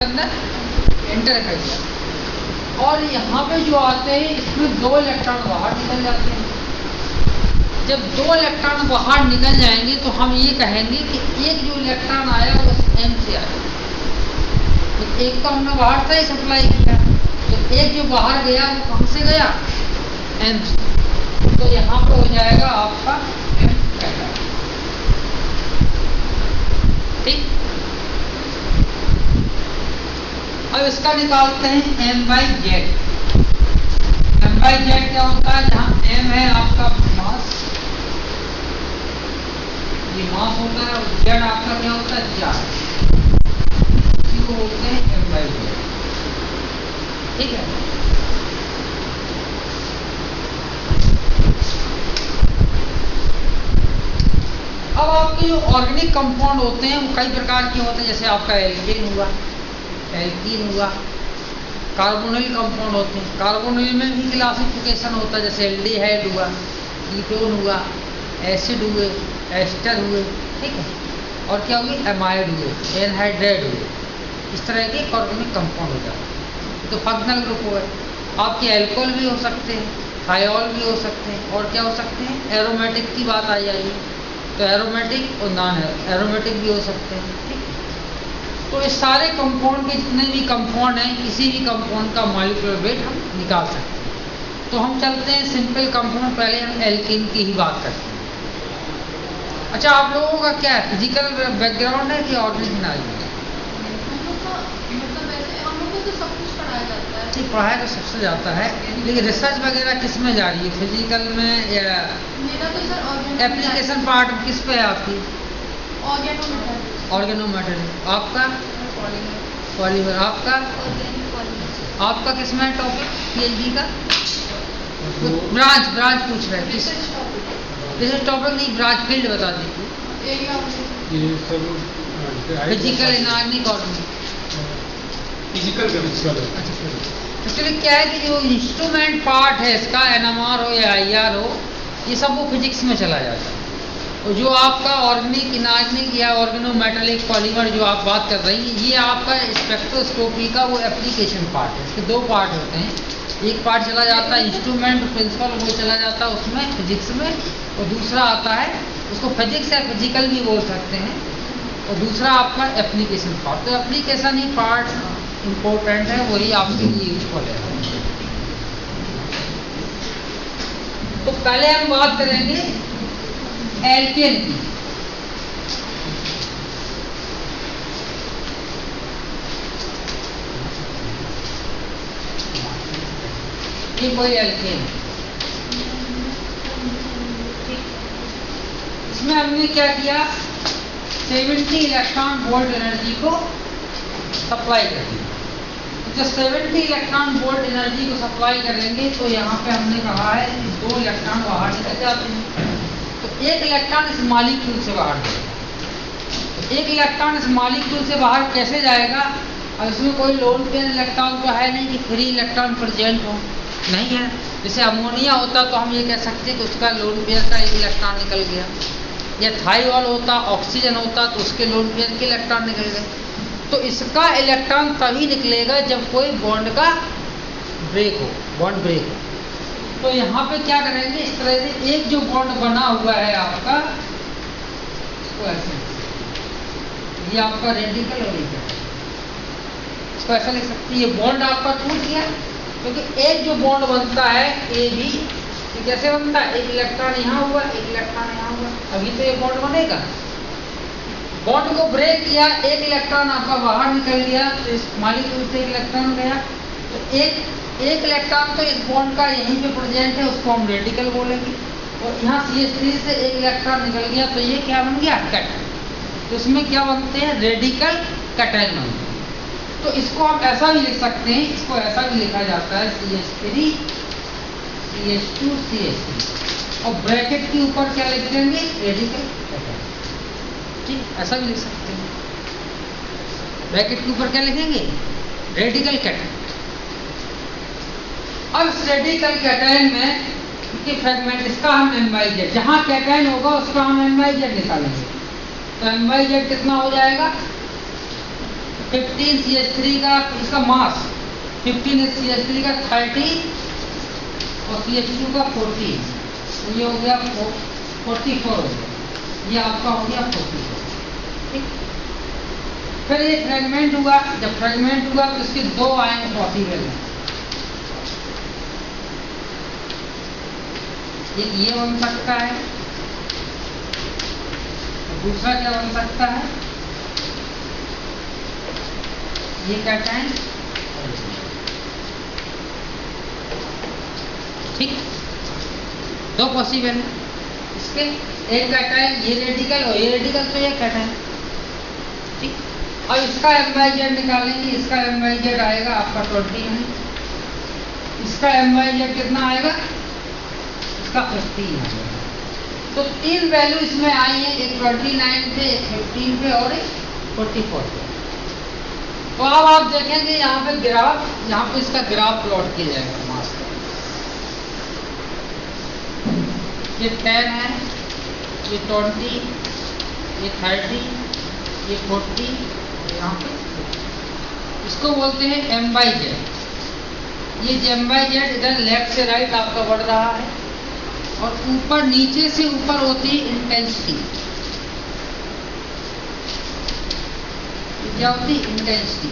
अंदर एंटर कर दिया और यहाँ पे जो आते हैं इसमें 2 इलेक्ट्रॉन बाहर निकल जाते हैं। जब 2 इलेक्ट्रॉन बाहर निकल जाएंगे तो हम ये कहेंगे कि एक जो इलेक्ट्रॉन आया वो M से आया। तो एक तो हमने बाहर से ही सप्लाई किया, तो एक जो बाहर गया वो कहाँ से गया? M से। तो यहाँ पे हो जाएगा आपका M कैटायन। ठीक, अब इसका निकालते हैं M/Z। M/Z क्या होता है? जहाँ M है आपका मास, ये मास होता है, और Z आपका क्या होता है? चार्ज। इसी को बोलते हैं M/Z। ठीक है, अब आपके जो ऑर्गेनिक कंपाउंड होते हैं वो कई प्रकार के होते हैं। जैसे आपका एल्केन हुआ, एल्कीन हुआ, कार्बोनिल कंपाउंड होते हैं। कार्बोनिल में भी क्लासिफिकेशन होता है, जैसे एल्डिहाइड हुआ, कीटोन हुआ, एसिड हुए, एस्टर हुए। ठीक है, और क्या हुए? एमाइड हुए, एनहाइड्राइड हुए। इस तरह के कार्बोनिक कंपाउंड हो जाते हैं। तो फंक्शनल ग्रुप हुए। आपके एल्कोहल भी हो सकते हैं, थायोल भी हो सकते हैं, और क्या हो सकते हैं? एरोमेटिक की बात आ जाएगी तो एरोमेटिक और नॉन एरोमेटिक भी हो सकते हैं। ठीक, तो इस सारे कंपाउंड के जितने भी कंपाउंड हैं, किसी भी कंपाउंड का मॉलिक्यूलर वेट हम निकाल सकते हैं। तो हम चलते हैं सिंपल कंपाउंड, पहले हम एल्कीन की ही बात करते हैं। अच्छा, आप लोगों का क्या है, फिजिकल बैकग्राउंड है कि ऑर्गेनिक नॉलेज? ठीक, पढ़ाया तो सबसे जाता है, लेकिन रिसर्च वगैरह किस में जा रही है? फिजिकल में या एप्लीकेशन पार्ट किस पे है आपकी? ऑर्गेनोमेटर। आपका पॉलीमर। आपका किस में है टॉपिक PhD का? ब्रांच पूछ रहे हैं किस टॉपिक? नहीं, ब्रांच फील्ड बता दीजिए। Physical, inorganic, organic, physical. Actually क्या है कि जो इंस्ट्रूमेंट पार्ट है इसका, NMR हो या IR हो, ये सब वो फिजिक्स में चला जाता है। और जो आपका ऑर्गेनिक, इनऑर्गेनिक या ऑर्गेनोमेटेलिक पॉलीमर जो आप बात कर रही हैं, ये आपका स्पेक्ट्रोस्कोपी का वो एप्लीकेशन पार्ट है। इसके 2 पार्ट होते हैं। एक पार्ट चला जाता है इंस्ट्रूमेंट प्रिंसिपल, वो चला जाता है उसमें फिजिक्स में, और दूसरा आता है, उसको फिजिक्स या फिजिकल भी बोल सकते हैं, और दूसरा आपका एप्लीकेशन पार्ट। तो एप्लीकेशन ही पार्ट इम्पोर्टेंट है, वही आपके लिए यूजफुल है। तो पहले हम बात करेंगे एल्केन की। ये कोई एल्केन, इसमें हमने क्या किया? 70 इलेक्ट्रॉन वोल्ट एनर्जी को सप्लाई कर दी। जब 70 इलेक्ट्रॉन वोल्ट एनर्जी को सप्लाई करेंगे तो यहाँ पे हमने कहा है कि 2 इलेक्ट्रॉन बाहर निकल जाते हैं। तो 1 इलेक्ट्रॉन इस मॉलिक्यूल से बाहर जाएगा। तो 1 इलेक्ट्रॉन इस मॉलिक्यूल से बाहर कैसे जाएगा? अब इसमें कोई लोन पेयर इलेक्ट्रॉन तो है नहीं कि फ्री इलेक्ट्रॉन प्रेजेंट हो, नहीं है। जैसे अमोनिया होता तो हम ये कह सकते हैं कि उसका लोन पेयर का 1 इलेक्ट्रॉन निकल गया, या थायोल होता, ऑक्सीजन होता तो उसके लोन पेयर के इलेक्ट्रॉन निकल गए। तो इसका इलेक्ट्रॉन तभी निकलेगा जब कोई बॉन्ड का ब्रेक हो, बॉन्ड ब्रेक हो। तो यहाँ पे क्या करेंगे? इस तरह से एक जो बॉन्ड बना हुआ है आपका, इसको ऐसे, ये आपका रेडिकल और इसको ऐसा लिख सकते हैं। ये बॉन्ड आपका टूट गया, क्योंकि एक जो बॉन्ड बनता है AB, ये कैसे बनता है? 1 इलेक्ट्रॉन यहाँ हुआ, 1 इलेक्ट्रॉन यहाँ हुआ, अभी तो ये बॉन्ड बनेगा। बॉन्ड को ब्रेक किया, 1 इलेक्ट्रॉन आपका बाहर निकल गया, तो इस मॉलिक्यूल से 1 इलेक्ट्रॉन गया। तो एक इलेक्ट्रॉन तो इस बॉन्ड का यहीं पे प्रेजेंट है, उसको हम रेडिकल बोलेंगे। और यहाँ CH3 से 1 इलेक्ट्रॉन निकल गया, तो ये क्या बन गया? कैटायन। तो इसमें क्या बनते हैं? रेडिकल कैटायन बनते हैं। तो इसको हम ऐसा भी लिख सकते हैं, इसको ऐसा भी लिखा जाता है CH3 CH2 CH3, और ब्रैकेट के ऊपर क्या लिख देंगे? Radical cation. ठीक, ऐसा भी लिख सकते हैं। ब्रैकेट के ऊपर क्या लिखेंगे? Radical cation. अब इस रेडिकल कैटायन में के फ्रेगमेंट, इसका हम M/Z, जहां कैटायन होगा उसका हम M/Z निकालेंगे। तो M/Z कितना हो जाएगा? 15 CH3 का इसका मास 15 CH3 का 30 और CH2 का 40, तो ये हो गया 44 हो गया, ये आपका हो गया 44। ठीक, फिर ये फ्रेगमेंट हुआ, जब फ्रेगमेंट हुआ तो इसके दो आयन पॉसिबल हैं। एक ये बन सकता है, दूसरा क्या बन सकता है, ये कैटायन। ठीक, दो पॉसिबल है इसके, एक कैटायन ये रेडिकल और ये रेडिकल, तो ये कैटायन। ठीक, अब इसका MyZ निकालेंगे, इसका MyZ आएगा आपका 29, इसका MyZ कितना आएगा, इसका 15 आएगा। तो तीन वैल्यू इसमें आई है, एक 29 पे, एक 15 पे और एक 44 पे। तो अब आप देखेंगे यहाँ पे ग्राफ, यहाँ पे इसका ग्राफ प्लॉट किया जाएगा मास का। ये 10 है, ये 20, ये 30, ये 40, यहाँ पे इसको बोलते हैं MyZ। ये MyZ इधर लेफ्ट से राइट आपका बढ़ रहा है, और ऊपर नीचे से ऊपर होती है इंटेंसिटी। क्या होती है, इंटेंसिटी,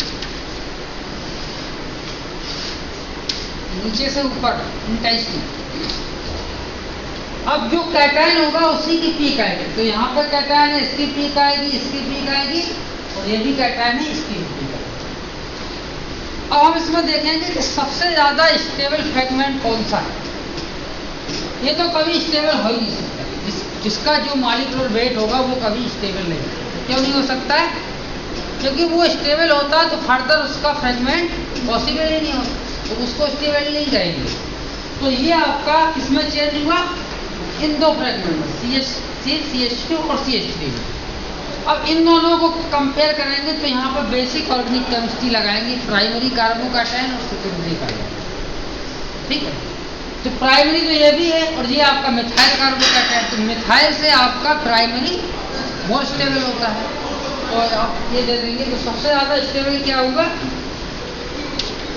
नीचे से ऊपर इंटेंसिटी। अब जो कैटायन होगा उसी की पीक आएगी, तो यहाँ पर कैटायन है, इसकी पीक आएगी, इसकी पीक आएगी, और ये भी कैटायन है, इसकी भी पीक आएगी। अब हम इसमें देखेंगे कि सबसे ज्यादा स्टेबल फ्रेगमेंट कौन सा है। ये तो कभी स्टेबल हो ही नहीं सकता, जिसका जो मॉलिक्यूलर वेट होगा वो कभी स्टेबल नहीं होगा। क्यों नहीं हो सकता है, क्योंकि वो स्टेबल होता तो फर्दर उसका फ्रेगमेंट पॉसिबल ही नहीं होता, तो उसको स्टेबल नहीं कहेंगे। तो ये आपका इसमें चेंज हुआ इन दो फ्रेगमेंट में, CH2 और CH3 में। अब इन दोनों को कंपेयर करेंगे तो यहाँ पर बेसिक ऑर्गेनिक केमिस्ट्री लगाएंगे, प्राइमरी कार्बोकैटायन और सेकेंडरी कार्बोकैटायन। ठीक है, तो प्राइमरी तो ये भी है, और ये आपका मिथाइल कार्बोकैटायन। तो मिथाइल से आपका प्राइमरी मोर स्टेबल होता है, तो आप ये दे देंगे। तो सबसे ज्यादा स्टेबल क्या होगा,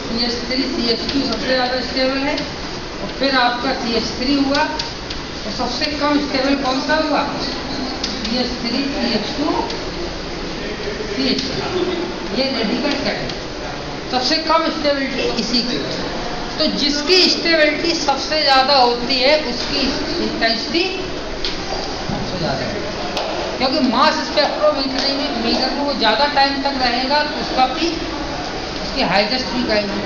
CH3 CH2 सबसे ज्यादा स्टेबल है, और फिर आपका CH3 हुआ, और सबसे कम स्टेबल कौन सा हुआ, CH3 CH2 CH3, ये रेडिकल कैटायन। सबसे कम स्टेबिलिटी इसी की। तो जिसकी स्टेबिलिटी सबसे ज्यादा होती है उसकी इंटेंसिटी सबसे ज्यादा है, क्योंकि मास स्पेक्ट्रोमीटर में वो ज्यादा टाइम तक रहेगा तो उसका पीक, उसकी हाईएस्ट पीक आएगी।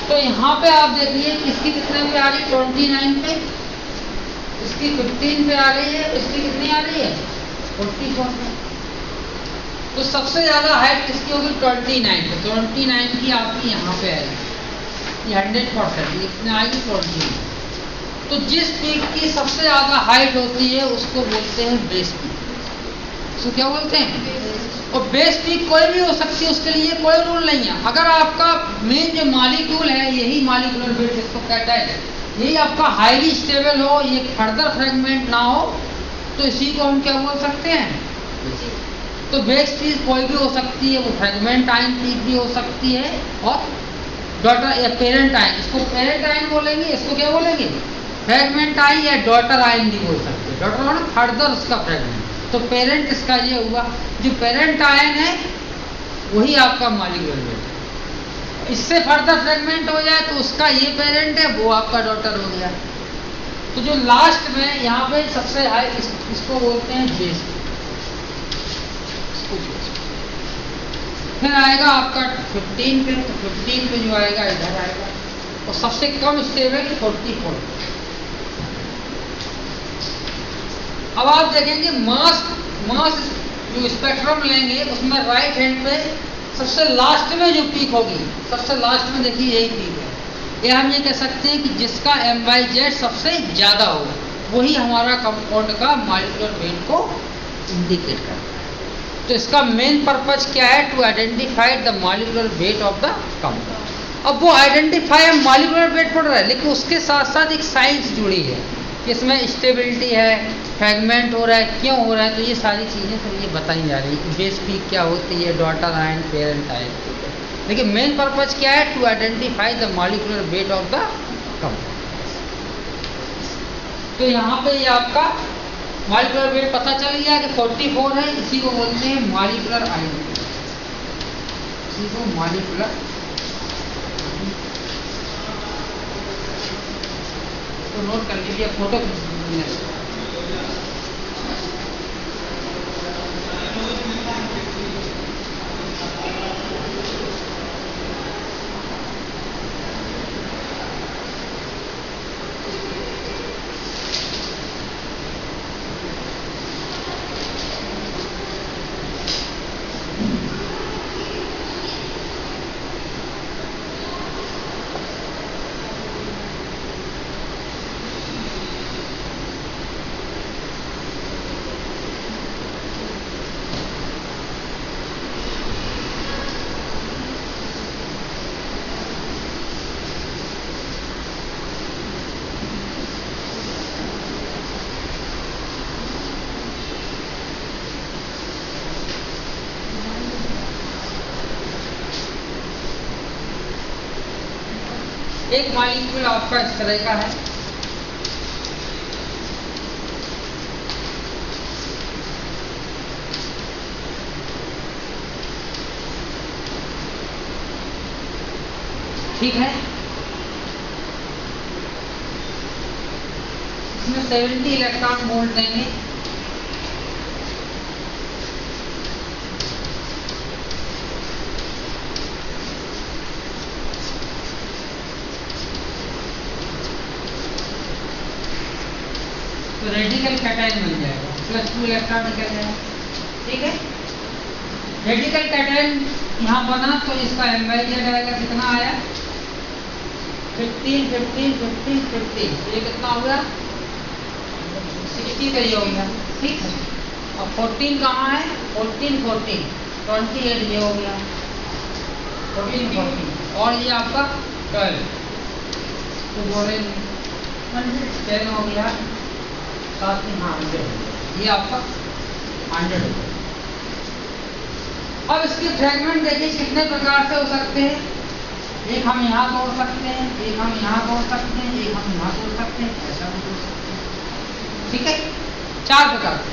तो यहाँ पे आप देखिए इसकी कितने पे आ रही है, 29 पे, इसकी 15 पे आ रही है, इसकी कितनी आ रही है, 44 पे। तो सबसे ज्यादा हाइट किसकी होगी, 29 पे। 29 की आपकी यहाँ पे आएगी, 100% इतना आएगी 29। तो जिस पीक की सबसे ज्यादा हाइट होती है उसको बोलते हैं बेस पीक। उसको क्या बोलते हैं, और बेस पीक कोई भी हो सकती है, उसके लिए कोई रूल नहीं है। अगर आपका मेन जो मॉलिक्यूल है, यही मॉलिक्यूलर वेट जिसको कहता है, यही आपका हाईली स्टेबल हो, ये फर्दर फ्रेगमेंट ना हो, तो इसी को हम क्या बोल सकते हैं। तो बेस पीक कोई भी हो सकती है, वो फ्रेगमेंट आयन पीक भी हो सकती है, और डॉटर या पेरेंट आयन, इसको पेरेंट आयन बोलेंगे, इसको क्या बोलेंगे, फ्रेगमेंट आयन या डॉटर आयन भी बोल सकते हैं। डॉटर आयन फर्दर उसका फ्रेगमेंट, तो पेरेंट इसका ये हुआ। जो पेरेंट आयन है वही आपका मॉलिक्यूलर वेट है। इससे फर्दर फ्रेगमेंट हो जाए तो उसका ये पेरेंट है, वो आपका डॉटर हो गया। तो जो लास्ट में यहाँ पे सबसे हाई, इसको बोलते हैं बेस। फिर आएगा आपका 15 पे, तो 15 पे जो आएगा इधर आएगा, और सबसे कम स्टेबल 44। अब आप देखेंगे मास जो स्पेक्ट्रम लेंगे उसमें राइट हैंड पे सबसे लास्ट में जो पीक होगी, सबसे लास्ट में देखिए यही पीक है। ये हम ये कह सकते हैं कि जिसका MyZ सबसे ज्यादा हो, वही हमारा कंपाउंड का मॉलिक्यूलर वेट को इंडिकेट करता है। तो इसका मेन पर्पज क्या है, to identify the molecular weight of the compound. अब वो आइडेंटिफाई हम मॉलिक्यूलर वेट पढ़ रहे हैं, लेकिन उसके साथ साथ एक साइंस जुड़ी है, इसमें स्टेबिलिटी है, फ्रैगमेंट हो रहा है, क्यों हो रहा है, तो ये सारी चीज़ें फिर ये बताई जा रही है कि बेस पीक क्या होती है, डॉटर आयन, पेरेंट आयन। लेकिन मेन पर्पज क्या है, to identify the molecular weight of the compound. तो यहाँ पे ये आपका मॉलिक्यूलर वेट पता चल गया कि 44 है, इसी को बोलते हैं मॉलिक्यूलर आइडेंटिटी, इसी को मॉलिक्यूलर। तो नोट कर लीजिए, फोटो खींच। एक मॉलिक्यूल आपका इस तरह का है, ठीक है, इसमें 70 इलेक्ट्रॉन वोल्ट देंगे। तो रेडिकल कैटायन मिल जाएगा, +2 इलेक्ट्रॉन निकल जाएगा, ठीक है। रेडिकल कैटायन यहाँ बना तो इसका MyZ आएगा, कितना आया, 15 15 15 15, ये कितना हो गया, 60 का ये हो गया, ठीक है। और 14 कहाँ है, 14 14 28 ये हो गया, 14 14, और ये आपका 12, तो जोड़े 10 हो गया, साथ ही हाँ 100, ये आपका 100 हो गया। अब इसके फ्रैगमेंट देखिए कितने प्रकार से हो सकते हैं, एक हम यहाँ तोड़ सकते हैं, एक हम यहाँ तोड़ सकते हैं, एक हम यहाँ तोड़ सकते हैं, ऐसा भी तोड़ सकते हैं, ठीक है। 4 प्रकार से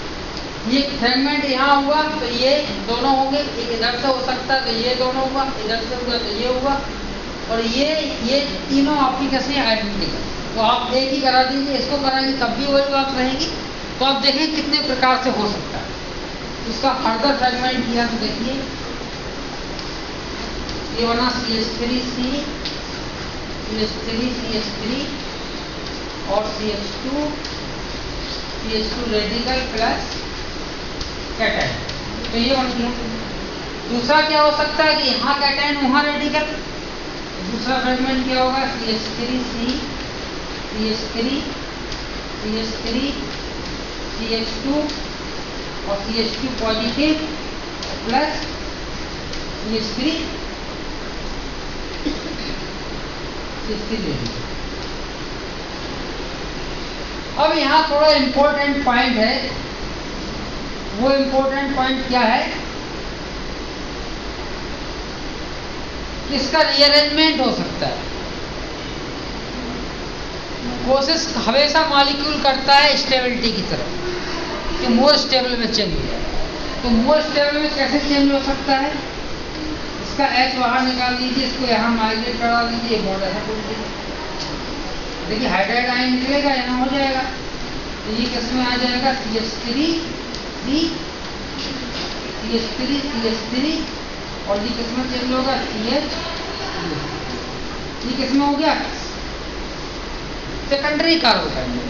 ये फ्रैगमेंट यहाँ हुआ तो ये दोनों होंगे, एक इधर से हो सकता है तो ये दोनों होगा, इधर से हुआ तो ये होगा, और ये तीनों आपकी कैसे आइडेंटिकल। तो आप एक ही करा दीजिए, इसको कराएंगे तब भी वही बात रहेगी। तो आप देखें कितने प्रकार से हो सकता है। इसका फर्दर फ्रैगमेंट किया तो देखिए, ये बना CH3C, CH3 CH3 और CH2 रेडिकल प्लस कैटायन, तो ये बन गया। दूसरा क्या हो सकता है कि यहाँ कैटायन वहाँ रेडिकल, दूसरा फ्रैगमेंट क्या होगा, CH3C CH3 CH3 CH2 और CH2 positive plus CH3 radical. अब यहाँ थोड़ा इंपॉर्टेंट पॉइंट है, वो इंपॉर्टेंट पॉइंट क्या है, इसका रीअरेंजमेंट हो सकता है। कोशिश हमेशा मॉलिक्यूल करता है स्टेबिलिटी की तरफ, कि मोर स्टेबल में चेंज हो जाए। तो मोर स्टेबल में कैसे चेंज हो सकता है, इसका H बाहर निकाल दीजिए, इसको यहाँ माइग्रेट करा दीजिए, बॉन्ड ऐसा बोल दीजिए, देखिए हाइड्राइड आयन निकलेगा, यहाँ हो जाएगा। तो ये किसमें आ जाएगा, CH3C CH3 और ये किसमें चेंज होगा, CH, ये किसमें हो गया, सेकेंडरी कार्बोकाइनेट।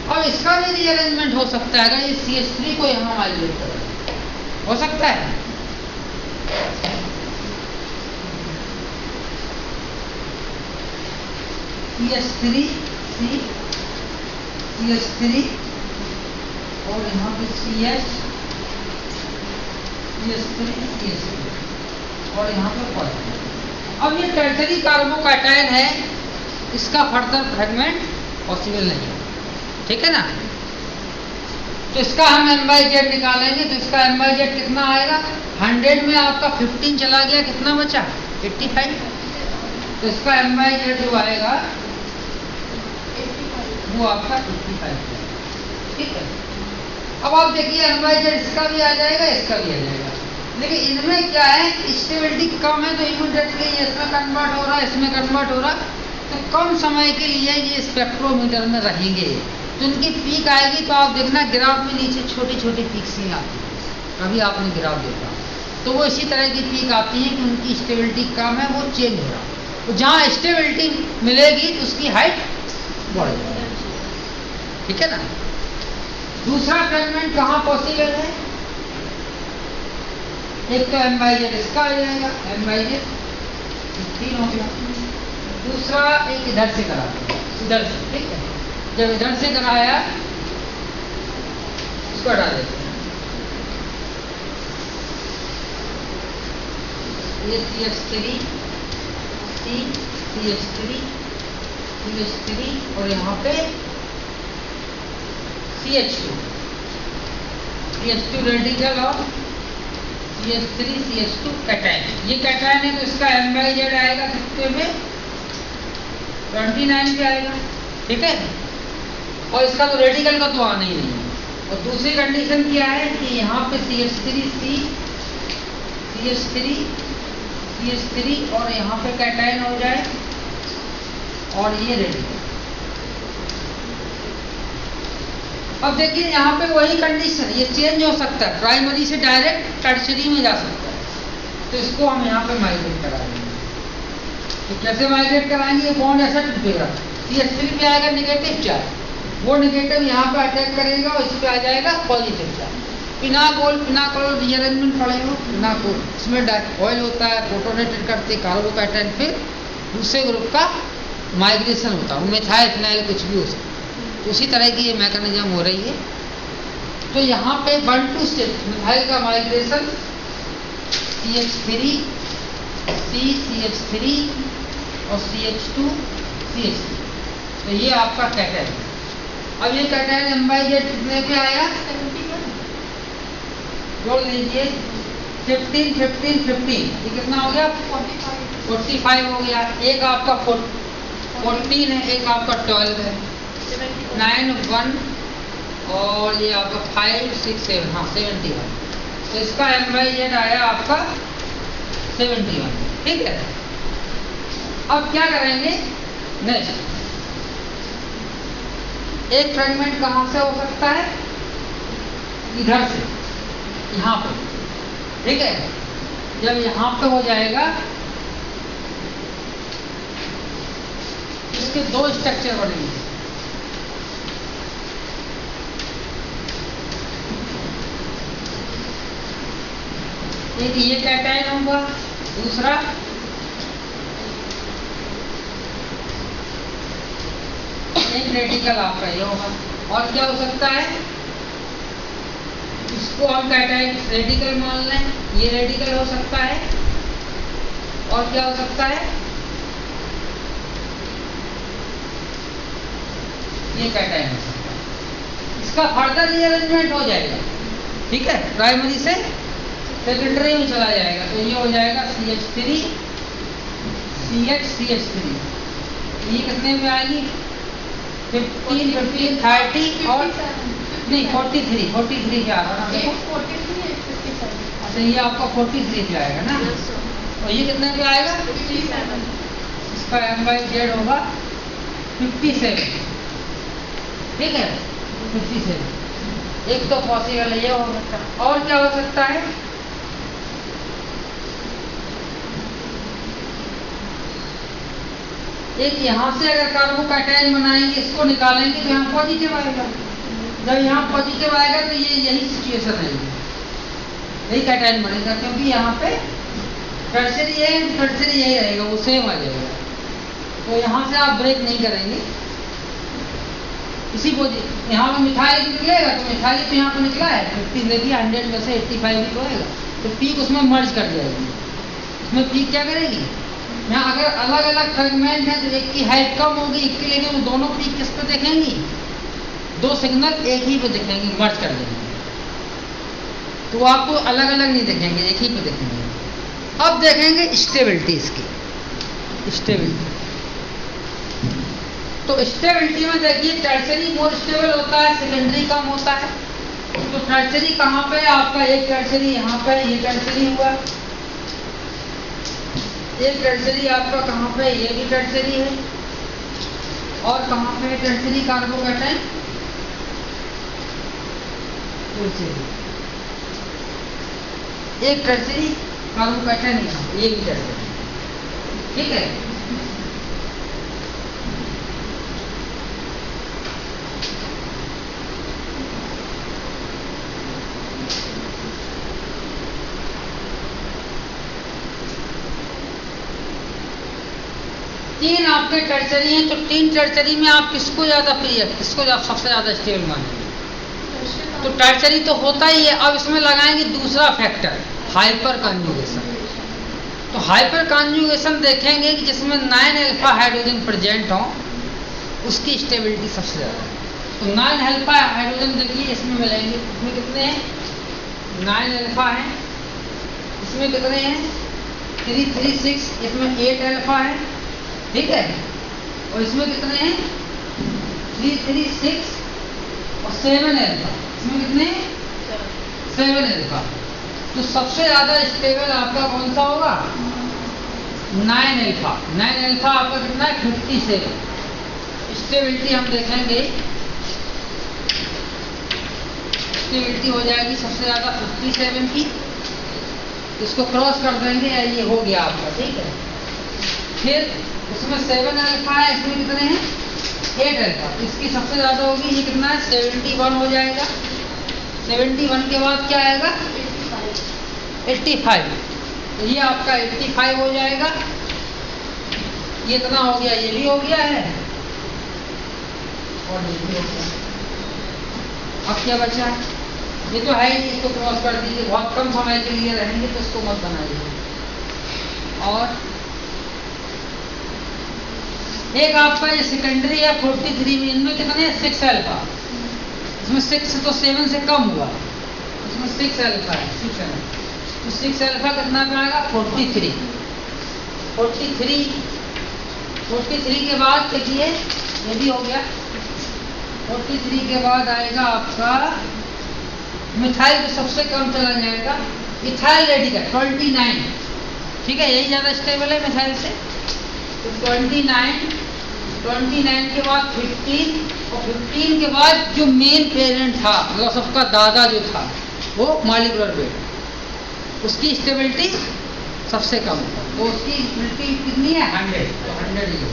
अब इसका भी रीअरेंजमेंट हो सकता है, अगर इस CH3 को यहाँ माइग्रेट करें, हो सकता है। CH3C CH3 और यहाँ पे CH3 और यहाँ पे पॉजिटिव। अब ये टर्शरी कार्बोकैटायन है, इसका फर्दर फ्रैगमेंट पॉसिबल नहीं है, ठीक है ना। तो इसका हम m/z निकालेंगे, तो इसका m/z कितना आएगा? 100 में आपका 15 चला गया, कितना बचा? 85। तो इसका m/z जो आएगा वो आपका 85 है। ठीक है, अब आप देखिए m/z इसका भी आ जाएगा, इसका भी आ जाएगा, लेकिन इनमें क्या है, स्टेबिलिटी कम है तो इमीडिएटली इसमें कन्वर्ट हो रहा है, इसमें कन्वर्ट हो रहा है, तो कम समय के लिए ये स्पेक्ट्रोमीटर में रहेंगे। तो इनकी पीक आएगी तो आप देखना ग्राफ में नीचे छोटी छोटी पीक्स ही आती है, कभी आपने ग्राफ देखा तो वो इसी तरह की पीक आती है कि उनकी स्टेबिलिटी कम है, वो चेंज हो रहा है। तो जहाँ स्टेबिलिटी मिलेगी तो उसकी हाइट बढ़ जाएगी। ठीक है ना। दूसरा फ्रेगमेंट कहाँ पॉसिबल है? एक तो m/z इसका आ जाएगा, m/z 3 हो गया। दूसरा एक इधर से करा, इधर से। ठीक है, जब इधर से कराया इसको हटा देते हैं, ये CH3 CH3 और यहाँ पे CH2 रेडिकल और CH2 कैटायन। ये कैटायन है तो इसका m/z आएगा कितने में? 29 पे आएगा। ठीक है, और इसका तो रेडिकल का तो आना ही नहीं है। और दूसरी कंडीशन क्या है कि यहाँ पे CH3 और यहाँ पे कैटायन हो जाए और ये रेडिकल। अब देखिए यहाँ पे वही कंडीशन, ये चेंज हो सकता है, प्राइमरी से डायरेक्ट टर्शरी में जा सकता है। तो इसको हम यहाँ पे माइग्रेट कराएंगे। तो कैसे माइग्रेट कराएंगे? बॉन्ड ऐसा टूटेगा, CH3 पे आएगा नेगेटिव चार्ज, वो नेगेटिव यहाँ पे अटैक करेगा और इस पे आ जाएगा पॉजिटिव चार्ज। पिनाकोल रीअरेंजमेंट पड़ेगा, पिनाकोल इसमें ऑयल होता है, प्रोटोनेटेड करते कार्बोकैटायन, फिर दूसरे ग्रुप का माइग्रेशन होता है, मिथाइल फिनाइल कुछ भी हो सकता है। तो उसी तरह की ये मैकेनिज्म हो रही है। तो यहाँ पे 1 to 6 मिथाइल का माइग्रेशन, CH3 CH3 और CH2 CH3, तो ये आपका कैटायन। अब ये कैटायन m/z कितने पे आया? 71। जोड़ लीजिए 15 ये कितना हो गया? 45 हो गया। एक आपका 14 है, एक आपका 12 है, 9 1 और ये आपका 5 6 7, हाँ 71। तो इसका m/z आया आपका 71। ठीक है, अब क्या करेंगे नेक्स्ट? एक फ्रेगमेंट कहाँ से हो सकता है? इधर से, यहाँ पे। ठीक है, जब यहाँ पे हो जाएगा इसके 2 स्ट्रक्चर बनेंगे। एक ये कैटायन होगा, दूसरा एक रेडिकल आपका ये होगा। और क्या हो सकता है? इसको हम कैटायन रेडिकल मान लें, ये रेडिकल हो सकता है। और क्या हो सकता है? ये कैटायन हो सकता है। इसका फर्दर रीअरेंजमेंट हो जाएगा। ठीक है, प्राइमरी से सेकेंडरी में चला जाएगा, तो ये हो जाएगा CH3 CH3। ये कितने में आएगी? 15 30 और नहीं 43 क्या आ रहा है? अच्छा, ये आपका 43 पे आएगा ना, और ये कितने पे आएगा? 57। इसका m/z होगा 57। ठीक है, 57। एक तो पॉसिबल है, ये हो सकता है। और क्या हो सकता है? एक यहाँ से अगर कार्बोकैटायन बनाएंगे, इसको निकालेंगे तो यहाँ पॉजिटिव आएगा। जब यहाँ पॉजिटिव आएगा तो ये यही सिचुएशन रहेगी, यही कैटायन बनेगा, क्योंकि यहाँ पे टर्शरी यही रहेगा, वो सेम आ जाएगा। तो यहाँ से आप ब्रेक नहीं करेंगे, इसी पोजिशन यहाँ पे मिथाइल निकलेगा तो मिथाइल तो यहाँ पे निकला है 50, देखिए 100 में से 85 भी तो आएगा, तो पीक उसमें मर्ज कर जाएगी। उसमें पीक क्या करेगी? यहाँ अगर अलग अलग फ्रेगमेंट है तो एक की हाइट कम होगी, एक की, लेकिन वो दोनों पीक किस पे देखेंगी? दो सिग्नल एक ही पे दिखेंगे, मर्ज कर देंगे तो आपको अलग अलग नहीं दिखेंगे, एक ही पे दिखेंगे। अब देखेंगे स्टेबिलिटी इसकी, स्टेबिलिटी। तो स्टेबिलिटी में देखिए टर्सरी मोर स्टेबल होता है, सेकेंडरी कम होता है। तो टर्सरी कहाँ पे है आपका, एक टर्सरी यहाँ पे, ये टर्सरी हुआ, एक टर्सरी आपका कहाँ पे, ये भी टर्सरी है, और कहाँ पे टर्सरी कार्बोकैटायन, एक टर्सरी कार्बोकैटायन यहाँ, ये भी टर्सरी, ठीक है। तीन आपके टर्सरी हैं, तो तीन टर्सरी में आप किसको ज्यादा प्रिय, किसको सबसे ज्यादा स्टेबल मानेंगे? तो टर्सरी तो होता ही है। अब इसमें लगाएंगे दूसरा फैक्टर, हाइपर कॉन्जुगेशन। तो हाइपर कॉन्जुगेशन देखेंगे कि जिसमें 9 अल्फा हाइड्रोजन प्रेजेंट हो, उसकी स्टेबिलिटी सबसे ज्यादा है। तो 9 अल्फा हाइड्रोजन देखिए इसमें मिलेंगे, इसमें कितने हैं, 9 अल्फा हैं, इसमें कितने हैं 336, इसमें 8 अल्फा है, ठीक है। और इसमें कितने हैं 336 और 7 अल्फा, इसमें कितने 7 अल्फा। तो सबसे ज्यादा स्टेबल आपका कौन सा होगा, 9 अल्फा। 9 अल्फा आपका कितना है 57। स्टेबिलिटी हम देखेंगे, स्टेबिलिटी हो जाएगी सबसे ज्यादा 57 की, इसको क्रॉस कर देंगे, ये हो गया आपका, ठीक है। फिर उसमें 7 अल्फा है, इसमें कितने हैं 8 अल्फा, इसकी सबसे ज्यादा होगी, ये कितना है 71 हो जाएगा। 71 के बाद क्या आएगा 85, तो ये आपका 85 हो जाएगा। ये इतना हो गया, ये भी हो गया है, और ये भी हो गया। अब क्या बचा, ये तो है ही, इसको क्रॉस कर दीजिए, बहुत कम समय के लिए रहेंगे तो इसको मत बनाइए। और एक आपका ये सेकेंडरी है 43 में, इनमें कितने 6 अल्फा, इसमें 6 तो 7 से कम हुआ, इसमें 6 अल्फा है, 6 अल्फा। तो 6 अल्फा कितना पे आएगा 43। 43 के बाद देखिए ये भी हो गया। 43 के बाद आएगा आपका मिथाइल, तो सबसे कम चला जाएगा इथाइल रेडिकल 29, ठीक है, यही ज्यादा स्टेबल है मिथाइल से। तो 29 के बाद 15, और 15 के बाद जो मेन पेरेंट था, मतलब सबका दादा जो था, वो मॉलिक्यूलर वेट, उसकी स्टेबिलिटी सबसे कम है, तो उसकी स्टेबिलिटी कितनी है 100, तो 100 ही है।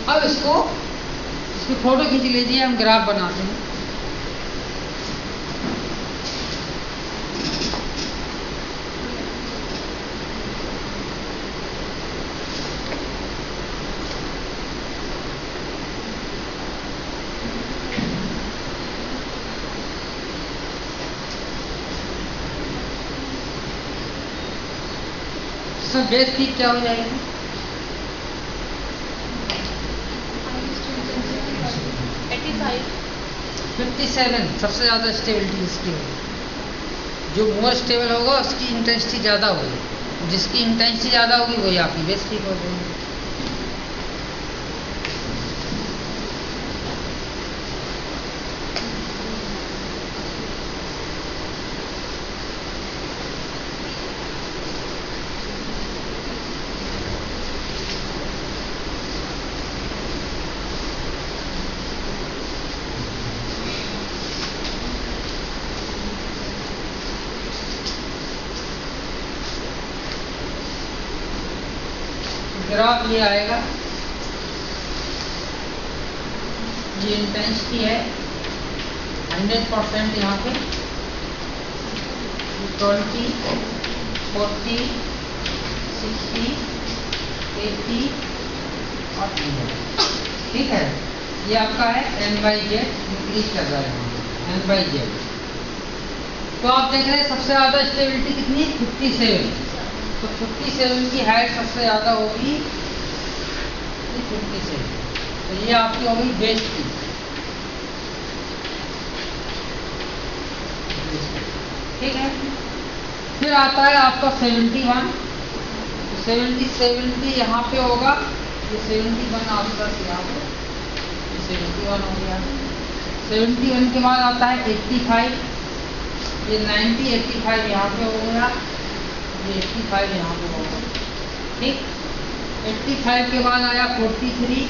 अब इसकी फोटो खींच लीजिए, हम ग्राफ बनाते हैं। सब बेस ठीक क्या हो जाएगी 57, सबसे ज्यादा स्टेबिलिटी इसकी होगी। जो मोर स्टेबल होगा उसकी इंटेंसिटी ज्यादा होगी, जिसकी इंटेंसिटी ज्यादा होगी वही आपकी बेस ठीक हो जाएगी। ग्राफ ये आएगा, ये इंटेंसिटी है 100% यहाँ पे 20, 40, 60, 80 और 100, ठीक है। ये आपका है n/z, इंक्रीज कर रहा है n/z। तो आप देख रहे हैं सबसे ज्यादा स्टेबिलिटी कितनी है 57, तो 57 की हाइट सबसे ज्यादा होगी 57। तो ये आपकी हो गई बेस की। ठीक है, फिर आता है आपका 71। 70 यहाँ पे होगा, ये 71 आपका यहाँ पे 71 हो गया। 71 के बाद आता है 85, ये 90 85 यहाँ पे हो गया, ये 85 यहाँ पे होगा। ठीक, 85 के बाद आया 43।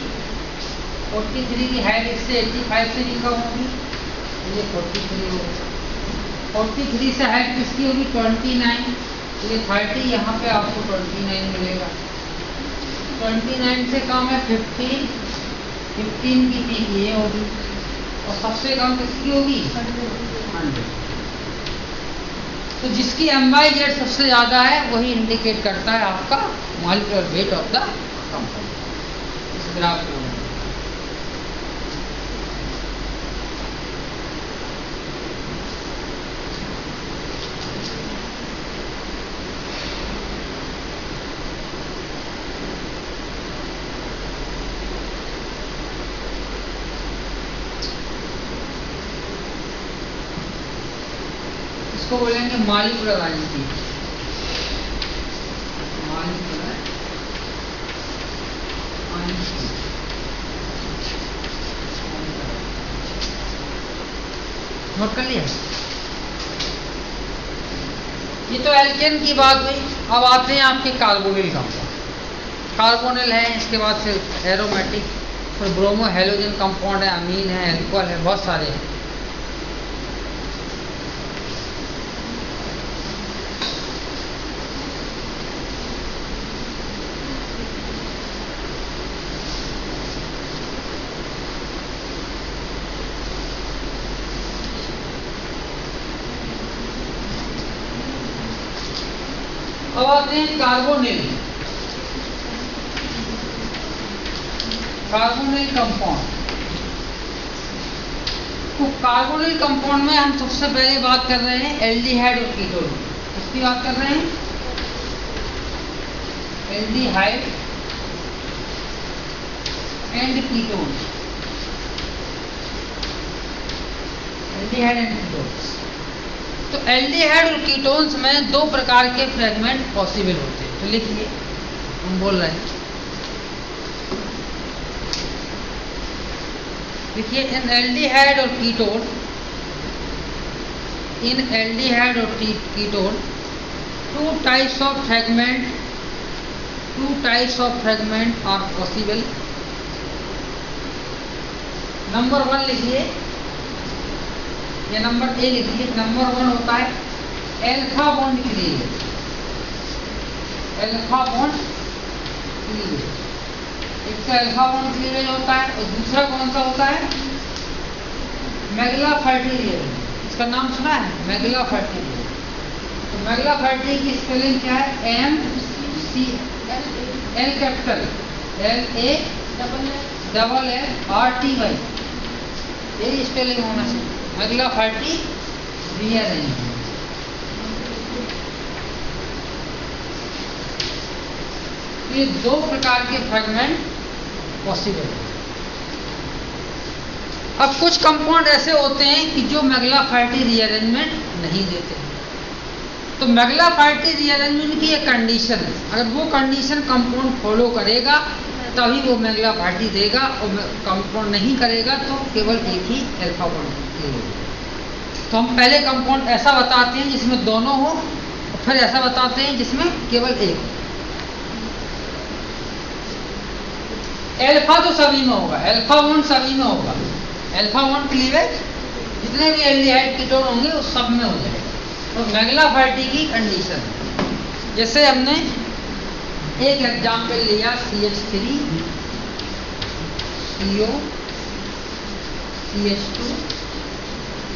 43 की हाइट इससे 85 से भी कम होगी, ये 43 होगा। 43 से हाइट किसकी होगी 29, ये 30 यहाँ पे आपको 29 मिलेगा। 29 से कम है 15, 15 की पीक ये होगी, और सबसे कम किसकी होगी 100। तो जिसकी MZ सबसे ज़्यादा है वही इंडिकेट करता है आपका molecular weight of the compound इस ग्राफ को। इसको बोलेंगे molecular identity. Molecular identity note कर लिया। ये तो एल्केन की बात हुई। अब आते हैं आपके कार्बोनिल कंपाउंड। कार्बोनिल है, इसके बाद फिर एरोमेटिक, फिर ब्रोमो हेलोजन कंपाउंड है, अमीन है, एल्कोहल है, बहुत सारे हैं। अब आते हैं कार्बोनिल। Carbonyl compound. तो कार्बोनिल कंपाउंड में हम सबसे पहले बात कर रहे हैं एल्डिहाइड और कीटोन। किसकी बात कर रहे हैं? Aldehyde and ketone. Aldehyde and ketones. तो एल्डिहाइड और कीटोन्स में दो प्रकार के फ्रेगमेंट पॉसिबल होते हैं। तो लिखिए, हम बोल रहे हैं, देखिए इन एल्डिहाइड और कीटोन, इन एल्डिहाइड और ketone two types of fragment are possible. Number 1 लिखिए, या नंबर ए लिखिए। नंबर 1 होता है alpha bond cleavage. Alpha bond cleavage, एक तो एल्फा बॉन्ड क्लीवेज होता है, और दूसरा कौन सा होता है? मेगलाफर्टिलियन। इसका नाम सुना है? मेगलाफर्टिलियन। तो मेगलाफर्टिलियन की स्पेलिंग क्या है? MC L capital LA double L RTY, यही स्पेलिंग होना चाहिए। मेगलाफर्टिलियन। ये दो प्रकार के फ्रेगमेंट पॉसिबल है। अब कुछ कंपाउंड ऐसे होते हैं कि जो मेगलाफर्टी रीअरेंजमेंट नहीं देते हैं। तो मेगलाफर्टी रीअरेंजमेंट की एक कंडीशन है, अगर वो कंडीशन कंपाउंड फॉलो करेगा तभी वो मेगलाफर्टी देगा, और कंपाउंड नहीं करेगा तो केवल एक ही एल्फा बॉन्ड होगा। तो हम पहले कंपाउंड ऐसा बताते हैं जिसमें दोनों हो, और फिर ऐसा बताते हैं जिसमें केवल एक हो। एल्फा तो सभी में होगा, एल्फा बॉन्ड सभी में होगा। एल्फा बॉन्ड क्लीवेज जितने भी एल्डिहाइड कीटोन होंगे वो सब में हो जाएगा। तो मेगलाफर्टी की कंडीशन, जैसे हमने एक एग्जाम्पल लिया CH3 CO CH2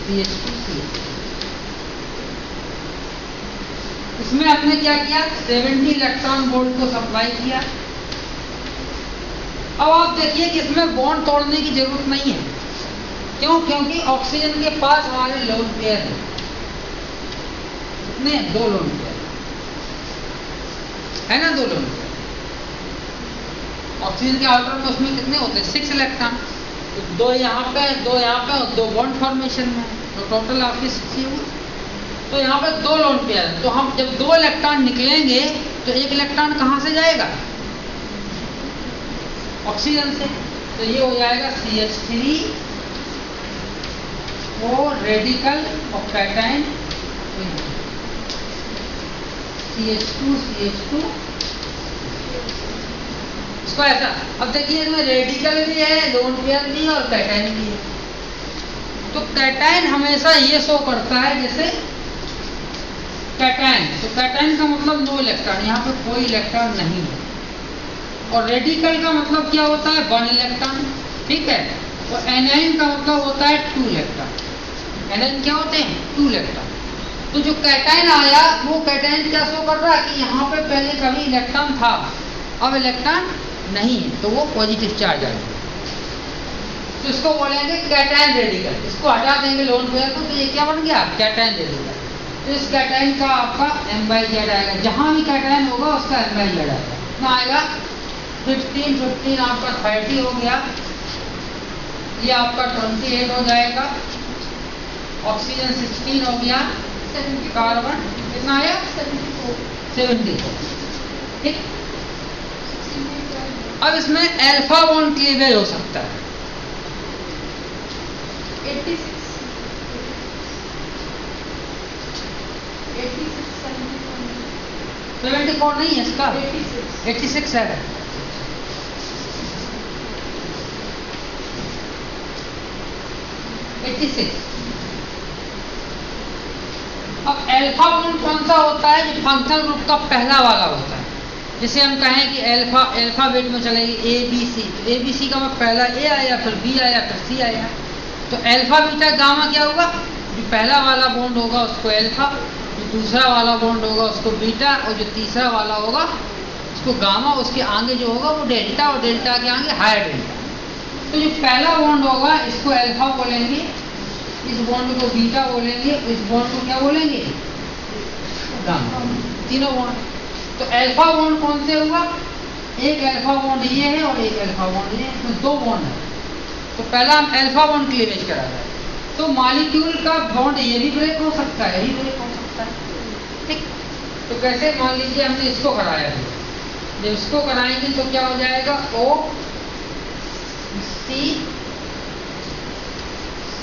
CH2 CH। इसमें हमने क्या किया? 70 इलेक्ट्रॉन वोल्ट को सप्लाई किया। अब आप देखिए कि इसमें बॉन्ड तोड़ने की जरूरत नहीं है। क्यों? क्योंकि ऑक्सीजन के पास हमारे लोन पेयर है, कितने? 2 लोन पेयर है ना, 2 लोन पेयर। ऑक्सीजन के आउटर में उसमें कितने होते हैं? 6 इलेक्ट्रॉन। तो 2 यहाँ पे, 2 यहाँ पे और 2 बॉन्ड फॉर्मेशन में, तो टोटल आपके 6 हुए। तो यहाँ पे 2 लोन पेयर, तो हम जब 2 इलेक्ट्रॉन निकलेंगे तो 1 इलेक्ट्रॉन कहाँ से जाएगा? ऑक्सीजन से। तो ये हो जाएगा CH3 और रेडिकल ऑफ कैटायन CH2 इसको ऐसा। अब देखिए इसमें रेडिकल भी है, लोन पेयर भी है और कैटायन भी है। तो कैटायन हमेशा ये शो करता है जैसे कैटायन, तो कैटायन का मतलब नो इलेक्ट्रॉन, यहाँ पे कोई इलेक्ट्रॉन नहीं है। और रेडिकल का मतलब क्या होता है? 1 इलेक्ट्रॉन, ठीक है। और एनायन का मतलब होता है 2 इलेक्ट्रॉन। एनायन क्या होते हैं? 2 इलेक्ट्रॉन। तो जो कैटायन आया वो कैटायन क्या शो कर रहा है कि यहाँ पे पहले कभी इलेक्ट्रॉन था, अब इलेक्ट्रॉन नहीं है, तो वो पॉजिटिव चार्ज आ गया। तो इसको बोलेंगे कैटायन रेडिकल। इसको हटा देंगे लोन पेयर को, तो ये क्या बन गया? Cation radical. तो इस कैटायन का आपका M/Z आएगा, जहां भी कैटायन होगा उसका M/Z आएगा। कितना आएगा? 15 आपका 30 हो गया, ये आपका 28 हो जाएगा, ऑक्सीजन 16 हो गया, कार्बन कितना आया? 74। ठीक। अब इसमें अल्फा बॉन्ड क्लीवेज हो सकता है 74 नहीं है इसका, 86 है। अब अल्फा बॉन्ड कौन सा होता है? जो फंक्शनल ग्रुप का पहला वाला होता है। जैसे हम कहें कि अल्फाबेट में चलेगी ABC, तो ABC का मतलब पहला A आया, फिर B आया, फिर C आया। तो अल्फा बीटा गामा क्या होगा? जो पहला वाला बॉन्ड होगा उसको अल्फा, जो दूसरा वाला बॉन्ड होगा उसको बीटा, और जो तीसरा वाला होगा उसको गामा, उसके आगे जो होगा वो डेल्टा, और डेल्टा के आगे हायर डेल्टा। तो जो पहला बॉन्ड होगा इसको अल्फा बोलेंगे, इस बॉन्ड को बीटा बोलेंगे, इस बॉन्ड को क्या बोलेंगे? गामा। तीनों बॉन्ड। तो अल्फा बॉन्ड कौन से होगा? एक अल्फा बॉन्ड ये है और एक अल्फा बॉन्ड ये है, तो 2 बॉन्ड है। तो पहला हम अल्फा बॉन्ड क्लीवेज करा रहे हैं। तो मॉलिक्यूल का बॉन्ड ये भी ब्रेक हो सकता है, ये भी ब्रेक हो सकता है, ठीक। तो कैसे? मान लीजिए हमने इसको कराया है, जब इसको कराएंगे तो क्या हो जाएगा?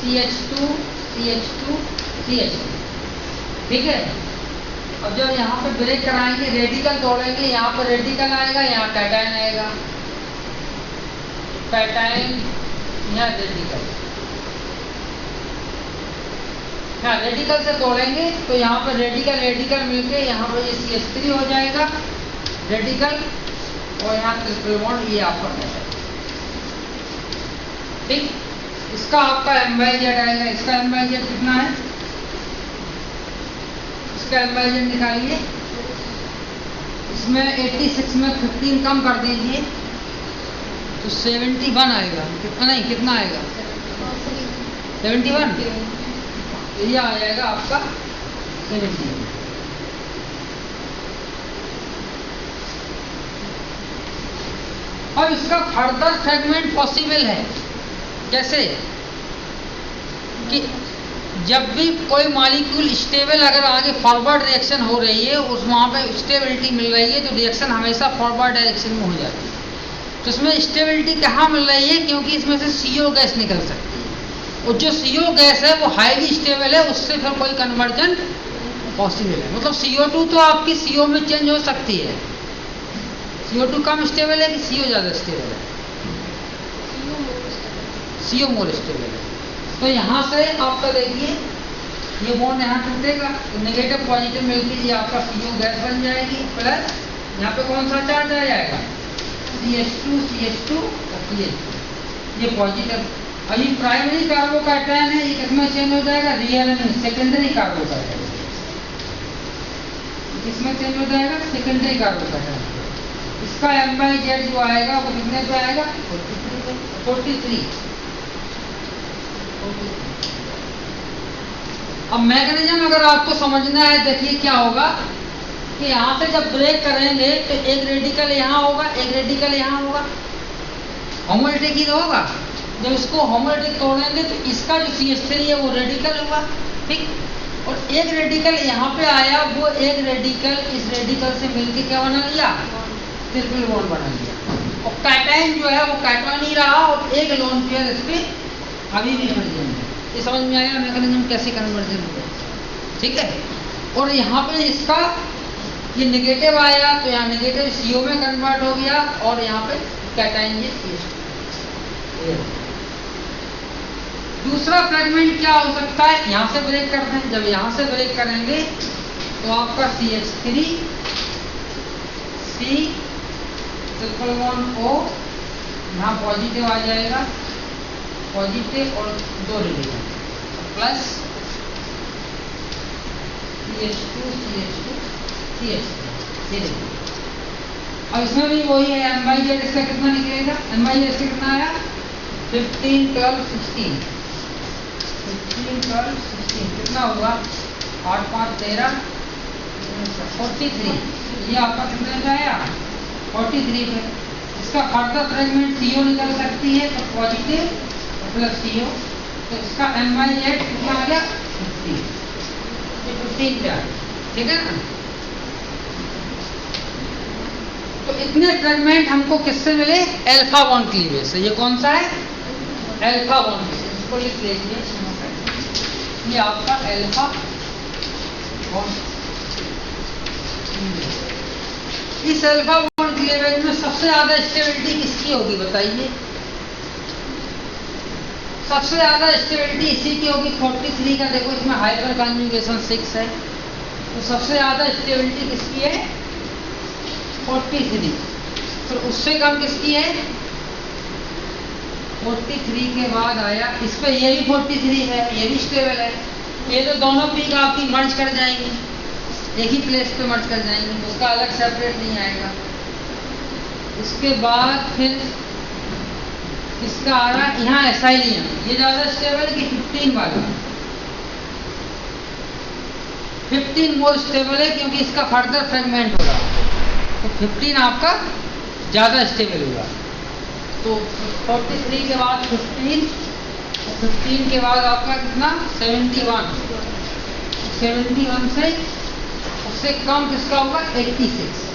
CH2 ठीक है। अब जब यहाँ पे ब्रेक कराएंगे, रेडिकल तोड़ेंगे, यहाँ पर रेडिकल आएगा, यहाँ कैटायन आएगा, कैटायन यहाँ रेडिकल, हाँ रेडिकल से तोड़ेंगे तो यहाँ पर रेडिकल मिलके यहाँ पर ये CH3 हो जाएगा रेडिकल, और यहाँ ट्रिपल बॉन्ड ये आपका कैटायन, ठीक। इसका आपका M/Z आएगा। इसका M/Z कितना है? इसका M/Z निकालिए। इसमें 86 में 15 कम कर दीजिए तो 71 आएगा। कितना नहीं, कितना आएगा? 71। ये आ जाएगा आपका 71। अब इसका फर्दर फ्रेगमेंट पॉसिबल है। कैसे? कि जब भी कोई मॉलिक्यूल स्टेबल अगर आगे फॉरवर्ड रिएक्शन हो रही है, उस वहाँ पे स्टेबिलिटी मिल रही है, तो रिएक्शन हमेशा फॉरवर्ड डायरेक्शन में हो जाती है। तो इसमें स्टेबिलिटी कहाँ मिल रही है? क्योंकि इसमें से CO गैस निकल सकती है, और जो CO गैस है वो हाईली स्टेबल है, उससे फिर कोई कन्वर्जन पॉसिबल है। मतलब CO2 तो आपकी CO में चेंज हो सकती है। CO2 कम स्टेबल है कि CO ज़्यादा स्टेबल है? CO मोर स्टेबल है। तो यहाँ से आपका देखिए ये बॉन्ड यहाँ टूटेगा, तो नेगेटिव पॉजिटिव मिलकर ये आपका CO गैस बन जाएगी, प्लस यहाँ पे कौन सा चार्ज आ जाएगा? CH2 और CH2, ये पॉजिटिव। और ये प्राइमरी कार्बोकैटायन है, ये किसमें चेंज हो जाएगा? रियल में सेकेंडरी कार्बोकैटायन। किसमें चेंज हो जाएगा? Secondary carbocation. इसका M/Z जो आएगा वो कितने पे आएगा? 43। अब मैकेनिज्म अगर आपको समझना है, देखिए क्या होगा कि यहाँ से जब ब्रेक करेंगे तो एक रेडिकल यहाँ होगा, एक रेडिकल यहाँ होगा, होमोलिटिक ही तो होगा। जब इसको होमोलिटिक तोड़ेंगे तो इसका जो CH3 है वो रेडिकल हुआ, ठीक। और एक रेडिकल यहाँ पे आया, वो एक रेडिकल इस रेडिकल से मिलके क्या बना लिया, ट्रिपल बॉन्ड बना लिया। और कैटायन जो है वो कैटायन ही रहा और एक लोन पेयर इस पे अभी भी प्रेजेंट है। ये समझ में आया मैकेनिज्म कैसे कन्वर्जन हुआ, ठीक है। और यहाँ पे इसका ये नेगेटिव आया तो यहाँ नेगेटिव CO में कन्वर्ट हो गया और यहाँ पे कैटायन ये CH2। दूसरा फ्रेगमेंट क्या हो सकता है, यहाँ से ब्रेक करते हैं। जब यहाँ से ब्रेक करेंगे तो आपका CH3 C triple bond O, यहाँ पॉजिटिव आ जाएगा, पॉजिटिव और दो radical plus CH2 CH2 CH3। अब इसमें भी वही है, M/Z इसका कितना निकलेगा, M/Z इसका कितना आया 15 12 16, 15 12 16 कितना हुआ 8 5 13 43। ये आपका कितने का आया 43 पे। इसका फर्दर फ्रेगमेंट CO निकल सकती है तो पॉजिटिव प्लस CO, तो इसका M/Z कितना आ गया 15, ये 15 पे आ गया, ठीक है ना। तो इतने फ्रेगमेंट हमको किससे मिले, अल्फा बॉन्ड क्लीवेज से। ये कौन सा है, अल्फा बॉन्ड, इसको लिख लीजिए, ये आपका अल्फा बॉन्ड। इस अल्फा बॉन्ड क्लीवेज में सबसे ज्यादा स्टेबिलिटी किसकी होगी बताइए, सबसे ज्यादा स्टेबिलिटी इसी की होगी 43 का। देखो इसमें हाइपर कॉन्जुगेशन 6 है, तो सबसे ज्यादा स्टेबिलिटी किसकी है 43। तो उससे कम किसकी है 43 के बाद आया इस पे, ये भी 43 है, ये भी स्टेबल है। ये तो दोनों पीक आपकी मर्ज कर जाएंगी, एक ही प्लेस पे मर्ज कर जाएंगे, उसका अलग सेपरेट नहीं आएगा। इसके बाद फिर इसका आ रहा यहाँ एसाइलियम, ये ज्यादा स्टेबल है कि 15 वाला, 15 मोर स्टेबल है क्योंकि इसका फर्दर फ्रेगमेंट हो रहा है, तो 15 आपका ज्यादा स्टेबल होगा। तो 43 के बाद 15, 15 के बाद आपका कितना 71, 71 से उससे कम किसका होगा 86।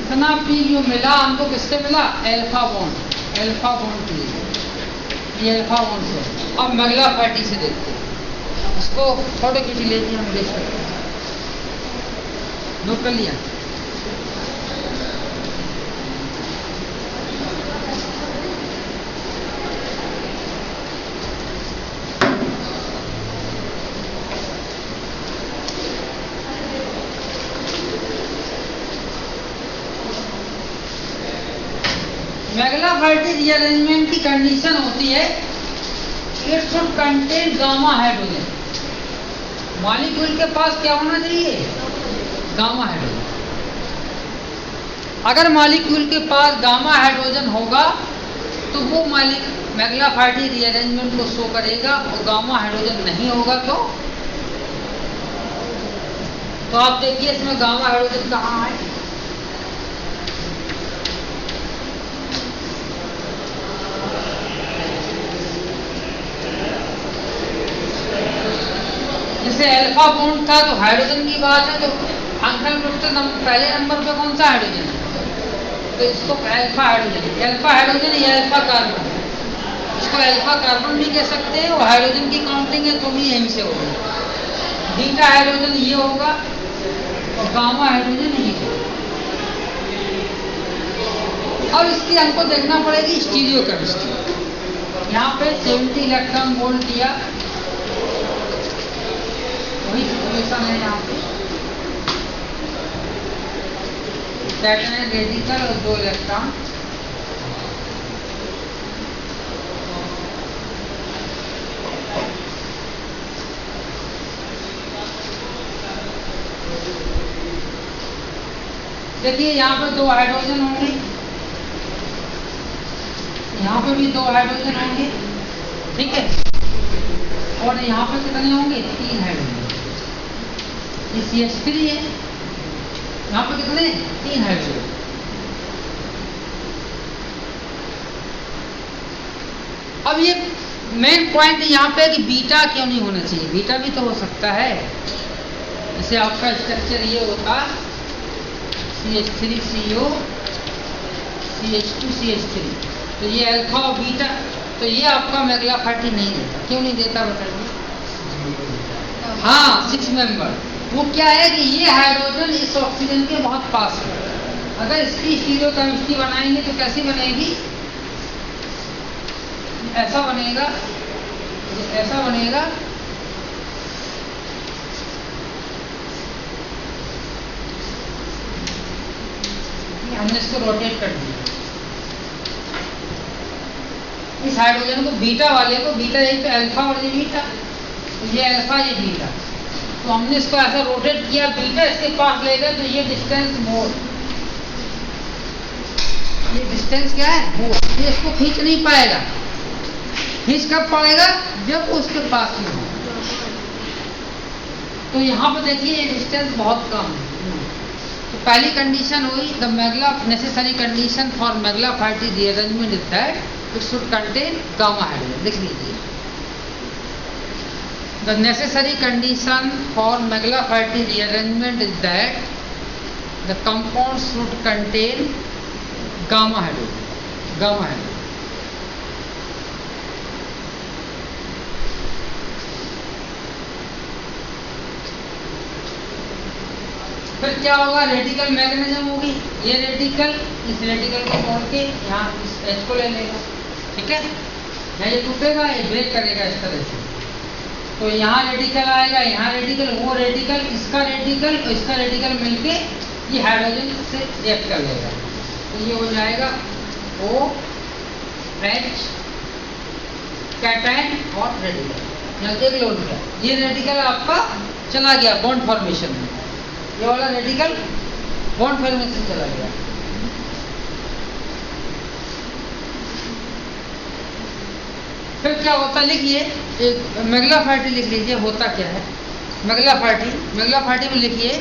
इतना पी जो मिला हमको किससे मिला, अल्फा बॉन्ड, अल्फा बॉन्ड के लिए, ये अल्फा बॉन्ड से। अब मैगला फैटी से देखते हैं, इसको फोटो खींच लेते हम देख सकते हैं, नोट कर लिया। मैगलाफाइटी रीअरेंजमेंट की कंडीशन होती है it should contain gamma hydrogen. Molecule के पास क्या होना चाहिए, गामा हाइड्रोजन। अगर मॉलिक्यूल के पास गामा हाइड्रोजन होगा तो वो मैगलाफाइटी रीअरेंजमेंट को शो करेगा, और गामा हाइड्रोजन नहीं होगा तो आप देखिए इसमें गामा हाइड्रोजन कहाँ है, जैसे अल्फा बॉन्ड था तो हाइड्रोजन की बात है, तो फंक्शनल ग्रुप से पहले नंबर पे कौन सा हाइड्रोजन है, तो इसको अल्फा हाइड्रोजन, अल्फा हाइड्रोजन या अल्फा कार्बन, इसको अल्फा कार्बन भी कह सकते हैं। और हाइड्रोजन की काउंटिंग है तो भी यहीं से होगी, बीटा हाइड्रोजन ये होगा और गामा हाइड्रोजन ये होगा। अब इसकी हमको देखना पड़ेगी स्टीरियोकेमिस्ट्री। यहाँ पे 70 इलेक्ट्रॉन वोल्ट दिया, वही सिचुएशन है यहाँ पे, कैटायन रेडिकल और 2 इलेक्ट्रॉन। देखिए यहाँ पे 2 हाइड्रोजन होंगे, यहाँ पे भी 2 हाइड्रोजन होंगे, ठीक है। और यहाँ पे कितने होंगे 3 हाइड्रोजन, ये CH3 है, यहाँ पे कितने 3 हाइड्रोजन। अब ये मेन पॉइंट यहाँ पे कि बीटा क्यों नहीं होना चाहिए, बीटा भी तो हो सकता है। जैसे आपका स्ट्रक्चर ये होता CH3CO CH2 CH3, तो ये अल्फा और बीटा, तो ये आपका मैग्लाफैटी नहीं देता। क्यों नहीं देता बताइए? हाँ, 6 मेंबर। वो क्या है कि ये हाइड्रोजन इस ऑक्सीजन के बहुत पास है। अगर इसकी स्टीरियोकेमिस्ट्री बनाएंगे तो कैसी बनेगी? ऐसा बनेगा, ऐसा बनेगा। हमने इसको रोटेट कर दिया, इस हाइड्रोजन को बीटा वाले को, बीटा यहीं पे अल्फा और ये बीटा, तो ये अल्फा ये बीटा, तो हमने इसको ऐसा रोटेट किया, बीटा इसके पास ले गए, तो ये डिस्टेंस मोर, ये डिस्टेंस क्या है? मोर। ये इसको खींच नहीं पाएगा। खींच कब पड़ेगा? जब उसके पास में हो। तो यहाँ पर देखिए ये डिस्टेंस बहुत कम है। तो पहली कंडीशन हुई, the necessary condition for McLafferty rearrangement is that it should contain gamma hydrogen. लिख लीजिए, the necessary condition for McLafferty rearrangement is that the compound should contain gamma hydrogen. Gamma hydrogen. फिर क्या होगा? रेडिकल मैग्नेटिज्म होगी। ये radical इस radical को तोड़ के यहाँ इस H को ले लेगा, ठीक है? यहाँ ये टूटेगा, ये ब्रेक करेगा इस तरह से, तो यहाँ रेडिकल आएगा, यहाँ रेडिकल, वो रेडिकल, इसका रेडिकल और इसका रेडिकल मिलके ये हाइड्रोजन से रिएक्ट कर लेगा, तो ये हो जाएगा OH कैटायन और रेडिकल। यहाँ देख लो उनका, ये रेडिकल आपका चला गया बॉन्ड फॉर्मेशन में, ये वाला रेडिकल बॉन्ड फॉर्मेशन चला गया। फिर क्या होता, लिखिए, एक मैग्लाफैटी लिख लीजिए, होता क्या है मैग्लाफैटी? मैग्लाफैटी में लिखिए,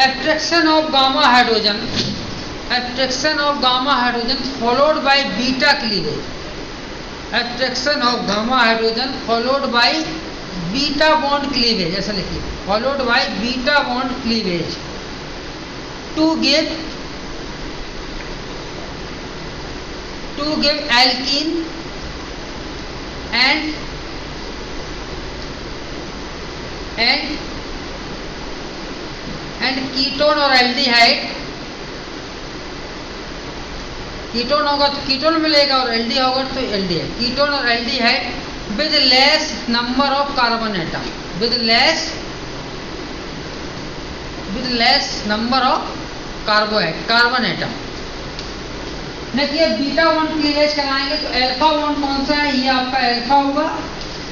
attraction of gamma hydrogen, attraction of gamma hydrogen followed by beta cleavage, attraction of gamma hydrogen followed by beta bond cleavage, ऐसा लिखिए, followed by beta bond cleavage to give alkene and ketone और aldehyde. Ketone होगा तो ketone मिलेगा और एल्डी होगा तो एल्डिहाइड। कीटोन और aldehyde with less number of carbon atom, with less number of carbon atom. देखिए बीटा बॉन्ड क्लीवेज कराएंगे तो अल्फा बॉन्ड कौन सा है? ये आपका अल्फा होगा,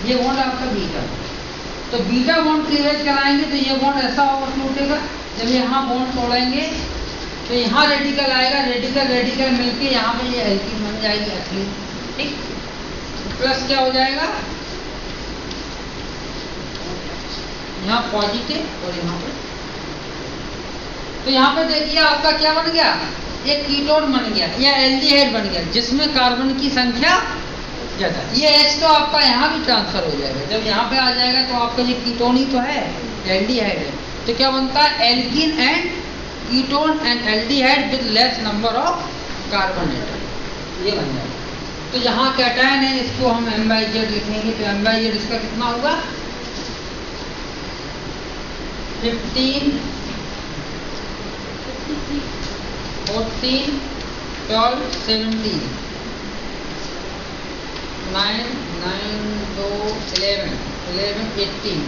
ये बॉन्ड आपका बीटा। तो बीटा बॉन्ड क्लीवेज कराएंगे तो ये बॉन्ड ऐसा होगा, टूटेगा। जब यहाँ बॉन्ड तोड़ेंगे तो यहाँ रेडिकल आएगा, रेडिकल मिलके यहाँ पे ये एल्कीन बन जाएगी एथिलीन, ठीक। प्लस क्या हो जाएगा? यहाँ पॉजिटिव और यहाँ पे, तो यहाँ पे देखिए आपका क्या बन गया? एक कीटोन बन गया या एल्डिहाइड बन गया जिसमें कार्बन की संख्या ज्यादा। ये H तो आपका यहाँ भी ट्रांसफर हो जाएगा, जब यहाँ पे आ जाएगा तो आपका ये कीटोन ही तो है, एल्डिहाइड है। तो क्या बनता है? Alkene and ketone and aldehyde with less number of carbon atom, ये बन जाएगा। तो यहाँ कैटायन है, इसको हम M/Z लिखेंगे, तो M/Z इसका कितना होगा? 15 14 12 17 9 9 2 11 11 18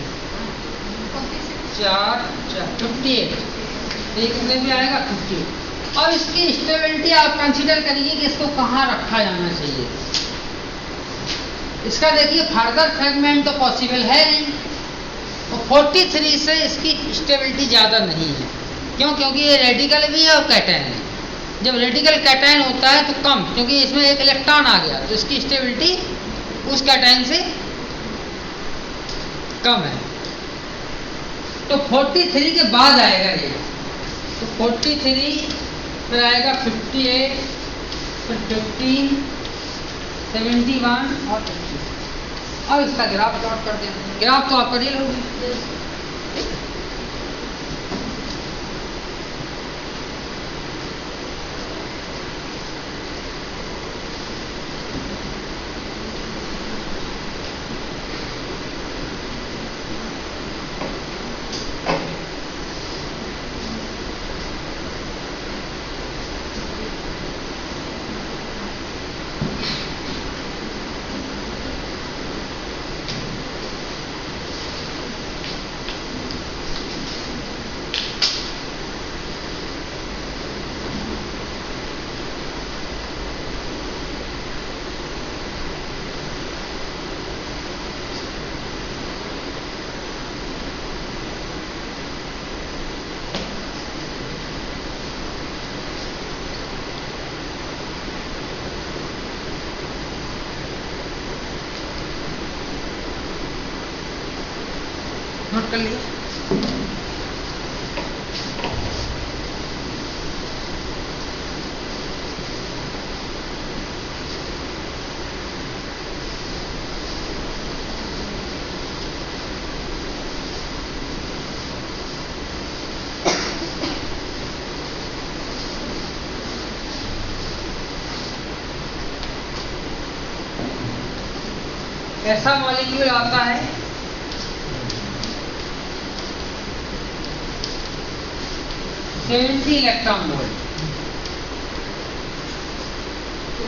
4 58, कितने भी आएगा? 58। और इसकी स्टेबिलिटी आप कंसीडर करिए कि इसको कहाँ रखा जाना चाहिए। इसका देखिए फर्दर फ्रेगमेंट तो पॉसिबल है नहीं, तो 43 से इसकी स्टेबिलिटी ज़्यादा नहीं है। क्यों? क्योंकि ये रेडिकल भी है और कैटायन है। जब रेडिकल कैटायन होता है तो कम, क्योंकि इसमें एक इलेक्ट्रॉन आ गया तो इसकी स्टेबिलिटी उस कैटायन से कम है। तो 43 के बाद आएगा ये, तो 43 फिर आएगा 58 फिर 15 71 और 25। और इसका ग्राफ प्लॉट करते हैं। ग्राफ तो आपका रियल होगी। नोट कर लिया। ऐसा मॉलिक्यूल आता है इलेक्ट्रॉन वोल्ट।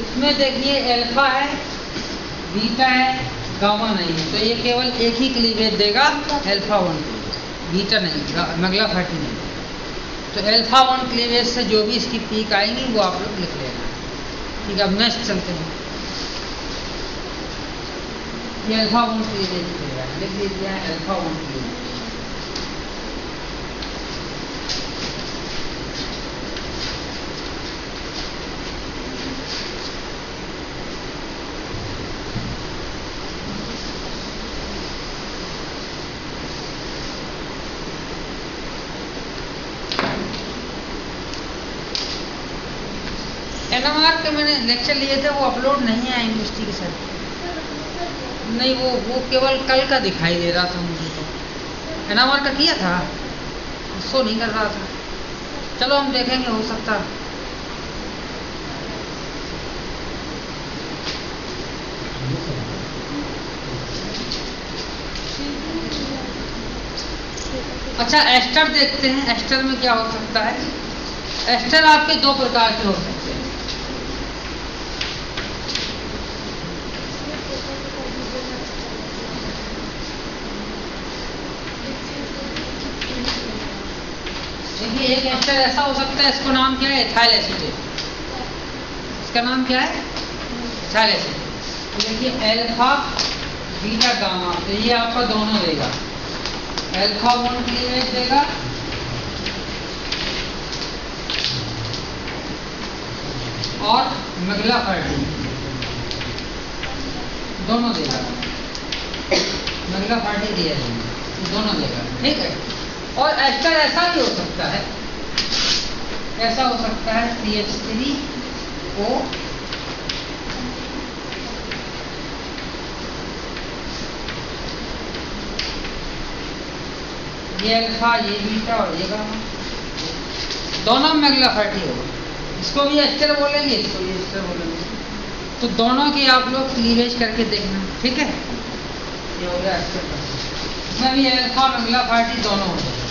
इसमें देखिए अल्फा है, बीटा है, गामा नहीं है, तो ये केवल एक ही क्लीवेज देगा, अल्फा 1, बीटा नहीं, अगला 30 नहीं। तो अल्फा 1 क्लीवेज से जो भी इसकी पीक आएंगी वो आप लोग लिख लेना। ठीक है, अब नेक्स्ट चलते हैं। ये अल्फा 1 क्लीवेज लिख लीजिए, अल्फा 1 क्लीवेज। एनएमआर के मैंने लेक्चर लिए थे, वो अपलोड नहीं आए यूनिवर्सिटी के साथ। नहीं, वो केवल कल का दिखाई दे रहा था मुझे। तो एनएमआर का किया था, शो नहीं कर रहा था। चलो हम देखेंगे, हो सकता। अच्छा, एस्टर देखते हैं, एस्टर में क्या हो सकता है। एस्टर आपके दो प्रकार के हो सकते हैं। देखिए, एक एस्टर ऐसा हो सकता है, इसको नाम क्या है, एथाइल एसीटेट। इसका नाम क्या है, एथाइल एसीटेट। तो देखिए अल्फा, बीटा, गामा, तो ये आपका दोनों देगा। अल्फा 1 क्लीवेज देगा और मगला 30 दोनों देगा। मगला 30 दिया जाएगा, दोनों देगा। ठीक है। और एस्टर ऐसा भी हो सकता है, ऐसा हो सकता है CH3O ये अल्फा, ये बीटा और ये गामा, दोनों में अगला 30 होगा। इसको भी एस्टर बोलेंगे, इसको भी एस्टर बोलेंगे। तो दोनों की आप लोग क्लीवेज करके देखना। ठीक है, ये हो गया एस्टर का। इसमें भी अल्फा अगला 30 दोनों हो जाएगा।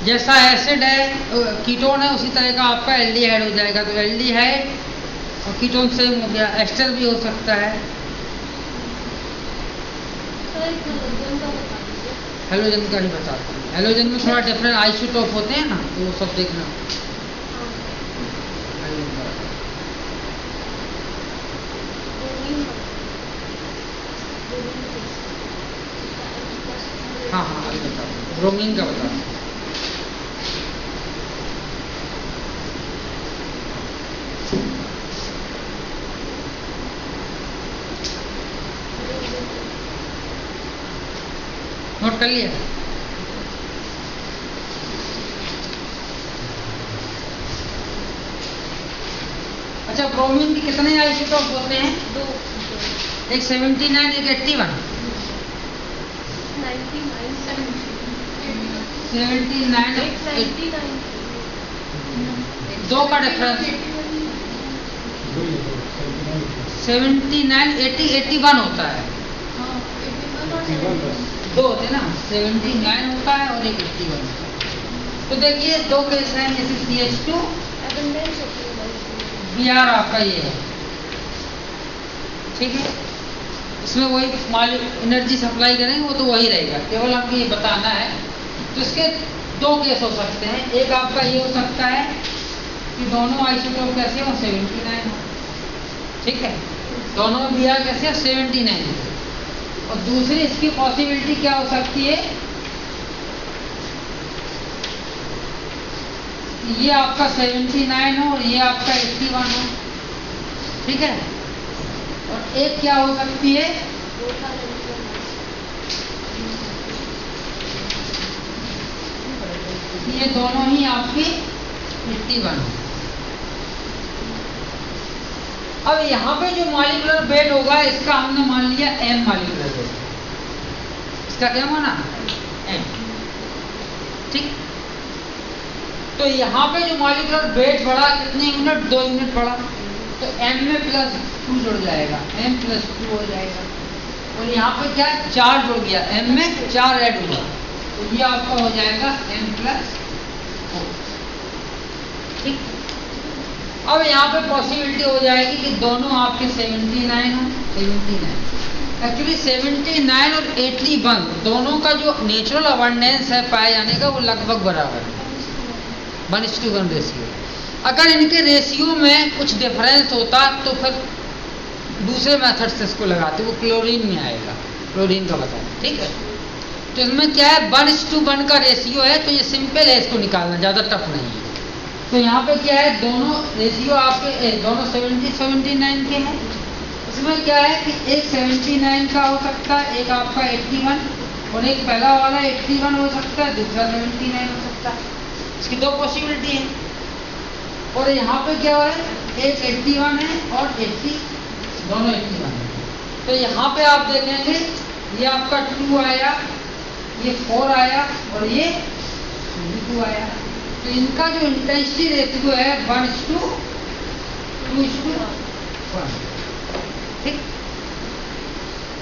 जैसा एसिड है, कीटोन है, उसी तरह का आपका एल्डिहाइड हो जाएगा। तो एल्डिहाइड और कीटोन सेम हो गया। एस्टर भी हो सकता है। हेलोजन का ही बताता हूँ। हेलोजन में थोड़ा डिफरेंट आइसोटोप होते हैं ना, तो वो सब देखना। हाँ हाँ, अभी बताता हूँ, ब्रोमीन का बताता हूँ। नोट कर लिया। अच्छा, ब्रोमीन के कितने आइसोटोप होते हैं? 2 एक 79, एक 81। 79 दो का डिफरेंस 79 80 81 होता है। दो होते ना, 79 होता है और एक 81 होता है। तो देखिए दो केस हैं, जैसे CH2 Br आपका ये है, ठीक है। इसमें वही एनर्जी सप्लाई करेंगे, वो तो वही रहेगा, केवल हमको ये बताना है। तो इसके दो केस हो सकते हैं। एक आपका ये हो सकता है कि दोनों आइसोटोप कैसे हो, 79 हो, ठीक है। दोनों में Br कैसे हो, 79 हो। और दूसरी इसकी पॉसिबिलिटी क्या हो सकती है, ये आपका 79 हो और ये आपका 81 हो, ठीक है। और एक क्या हो सकती है, ये दोनों ही आपकी 81 हो। अब यहाँ पे जो मॉलिक्यूलर वेट होगा, इसका हमने मान लिया m मॉलिक्यूलर वेट। इसका क्या माना, m, ठीक। तो यहाँ पे जो मॉलिक्यूलर वेट बढ़ा कितने यूनिट, 2 यूनिट बढ़ा, तो m में +2 जुड़ जाएगा, m +2 हो जाएगा। और यहाँ पे क्या 4 जुड़ गया, m में 4 ऐड हुआ, तो ये आपका हो जाएगा m+4, ठीक। अब यहाँ पे पॉसिबिलिटी हो जाएगी कि दोनों आपके 79 हो, 79। एक्चुअली 79 और 81 दोनों का जो नेचुरल अबंडेंस है पाए जाने का, वो लगभग बराबर है, 1:1 रेशियो। अगर इनके रेशियो में कुछ डिफरेंस होता तो फिर दूसरे मेथड से इसको लगाते, वो क्लोरीन में आएगा, क्लोरीन का बताएं, ठीक है। तो इसमें क्या है, 1:1 का रेशियो है, तो ये सिंपल है इसको निकालना, ज़्यादा टफ नहीं है। तो यहाँ पे क्या है, दोनों रेशियो आपके दोनों 79 के हैं। इसमें क्या है कि एक 79 का हो सकता है, एक आपका 81, और एक पहला वाला 81 हो सकता है, दूसरा 79 हो सकता है। इसकी दो पॉसिबिलिटी है। और यहाँ पे क्या है, एक 81 है और 80, दोनों 81 है। तो यहाँ पे आप देखेंगे ये आपका 2 आया, ये 4 आया और ये 2 आया। तो इनका जो इंटेंसिटी रेशियो है 1:2:1, ठीक।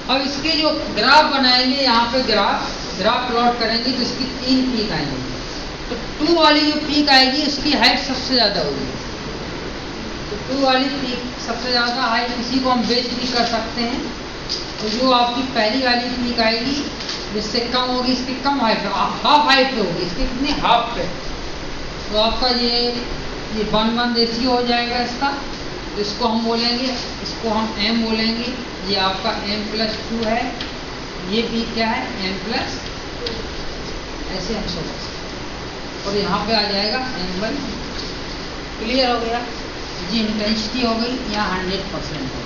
अब इसके जो ग्राफ बनाएंगे, यहाँ पे ग्राफ प्लॉट करेंगे, तो इसकी 3 पीक आएंगी। तो 2 वाली जो पीक आएगी, उसकी हाइट सबसे ज़्यादा होगी। तो 2 वाली पीक सबसे ज़्यादा हाइट, इसी को हम बेस भी कर सकते हैं। तो जो आपकी पहली वाली पीक आएगी, जिससे कम होगी, इसकी कम हाइट, हाफ हाइट पे होगी, इसकी कितनी, हाफ पे। तो आपका ये 1:1 रेशियो हो जाएगा इसका। तो इसको हम बोलेंगे, इसको हम m बोलेंगे। ये आपका m+2 है, ये भी क्या है, m+, ऐसे हम सोच सकते हैं। और यहाँ पे आ जाएगा m1। क्लियर हो गया जी। इंटेंसिटी हो गई यहाँ 100% हो गई।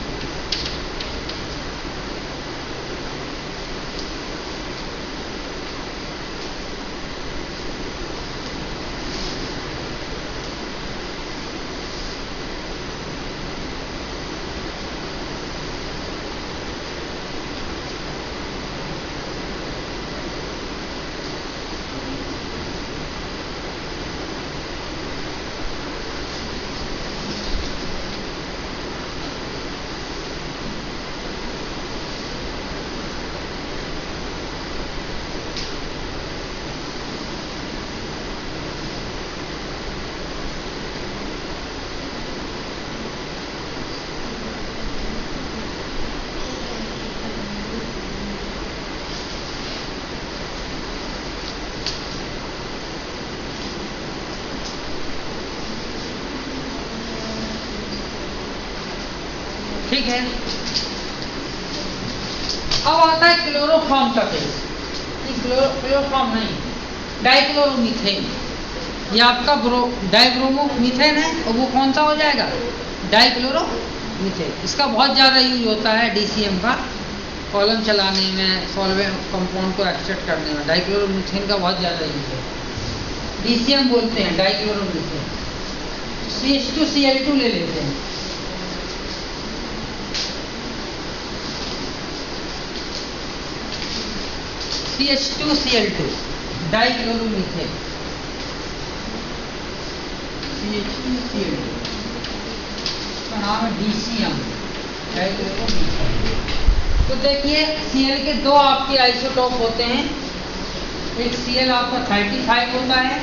ठीक है। अब आता है क्लोरोफॉर्म का केस। क्लोरोफॉर्म नहीं, डाइक्लोरोमीथेन। ये आपका डाइब्रोमोमीथेन है, और वो कौन सा हो जाएगा, डाइक्लोरोमीथेन। इसका बहुत ज़्यादा यूज होता है DCM का, कॉलम चलाने में, सॉल्वेंट कंपाउंड को एक्सट्रैक्ट करने में। डाइक्लोरोमीथेन का बहुत ज़्यादा यूज है, DCM बोलते हैं, डाइक्लोरोमीथेन। CH2Cl2 ले लेते हैं, CH2Cl2 डाइक्लोरोमीथेन, CH2Cl2 इसका नाम है DCM, डाइक्लोरोमीथेन। तो देखिए Cl के दो आपके आइसोटोप होते हैं, एक Cl आपका 35 होता है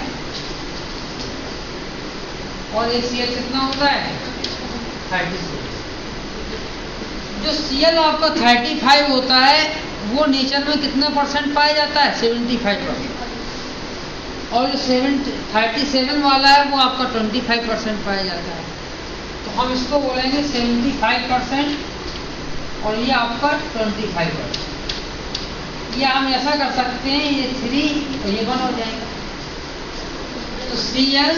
और एक Cl कितना होता है 36। जो Cl आपका 35 होता है वो नेचर में कितने परसेंट पाया जाता है 75%, और जो 37 वाला है वो आपका 25% पाया जाता है। तो हम इसको बोलेंगे 75% और ये आपका 25%। या हम ऐसा कर सकते हैं, ये 3 और ये 1 हो जाएगा। तो Cl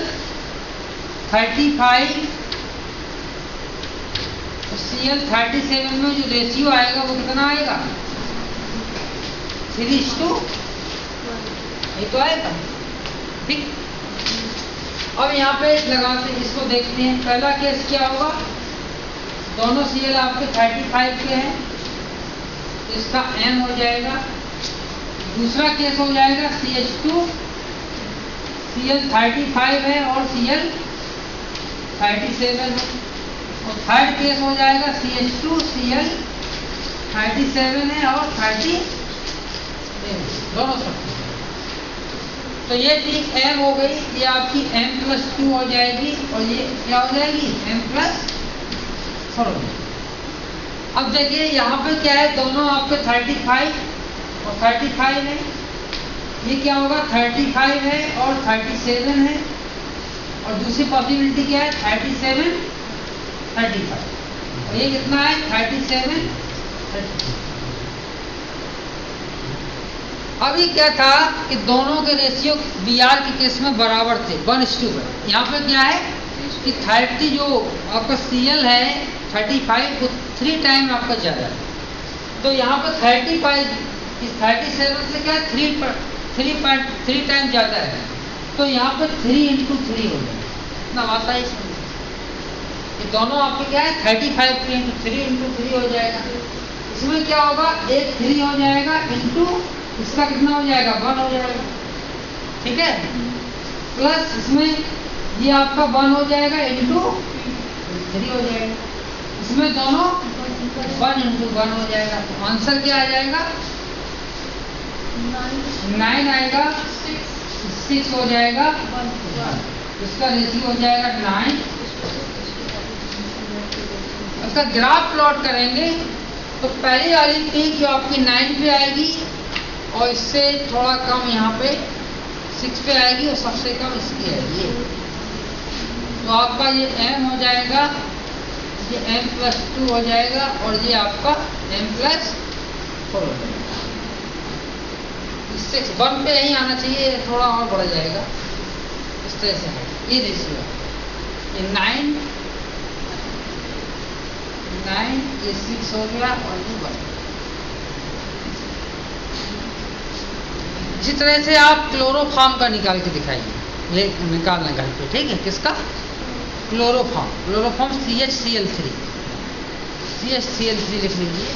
35, तो Cl 37 में जो रेशियो आएगा वो कितना आएगा 3:2, ये तो आएगा। ठीक, अब यहाँ पे लगाते इसको देखते हैं। पहला केस क्या होगा, दोनों Cl आपके 35 के हैं, इसका M हो जाएगा। दूसरा केस हो जाएगा CH2, Cl 35 है और Cl 37 है। और थर्ड केस हो जाएगा CH2, Cl 37 है और 37 दोनों सब। तो ये चीज M हो गई, ये आपकी M+2 हो जाएगी और ये क्या हो जाएगी M+4 हो जाएगी। अब देखिए यहाँ पे क्या है, दोनों आपके 35 और 35 है, ये क्या होगा 35 है और 37 है, और दूसरी पॉसिबिलिटी क्या है 37 35, और ये कितना है 37 35। अभी क्या था कि दोनों के रेशियो Br के केस में बराबर थे 1:1। यहाँ पे क्या है कि 30 जो आपका Cl है 35 वो 3 टाइम आपका ज़्यादा है। तो यहाँ पे 35 इस 37 से क्या है 3 टाइम ज़्यादा है। तो यहाँ पे 3 × 3 हो जाएगा, इतना आता है इसमें। ये दोनों आपके क्या है 35 × 3 हो जाएगा। इसमें क्या होगा, एक 3 हो जाएगा इंटू इसका कितना हो जाएगा 1 हो जाएगा। ठीक है, प्लस इसमें ये आपका 1 हो जाएगा इंटू 3 हो जाएगा। इसमें दोनों 1 × 1 हो जाएगा। तो आंसर क्या आ जाएगा 9 आएगा, 6 हो जाएगा, इसका रेशियो हो जाएगा 9। इसका ग्राफ प्लॉट करेंगे तो पहली वाली पीक जो आपकी 9 पे आएगी और इससे थोड़ा कम यहाँ पे 6 पे आएगी और सबसे कम इसकी आएगी। तो आपका ये M हो जाएगा, ये M+2 हो जाएगा और ये आपका M+4 हो जाएगा। इससे 1 पे यही आना चाहिए, थोड़ा और बढ़ जाएगा। इस तरह से है ये रेशियो, ये 9 ये 6 हो गया और ये 1। इसी तरह से आप क्लोरोफॉर्म का निकाल के दिखाइए, ये निकालना घर पे। ठीक है, किसका क्लोरोफॉर्म CHCl3 लिख लीजिए।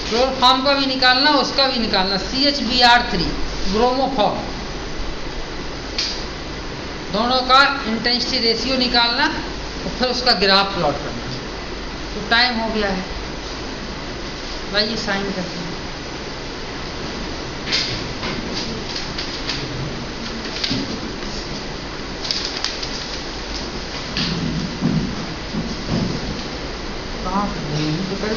क्लोरोफॉर्म का भी निकालना, उसका भी निकालना CHBr3 ब्रोमोफॉर्म, दोनों का इंटेंसिटी रेशियो निकालना और फिर उसका ग्राफ प्लॉट करना। तो टाइम हो गया है, भाई साइन करते हैं। कहाँ तो कर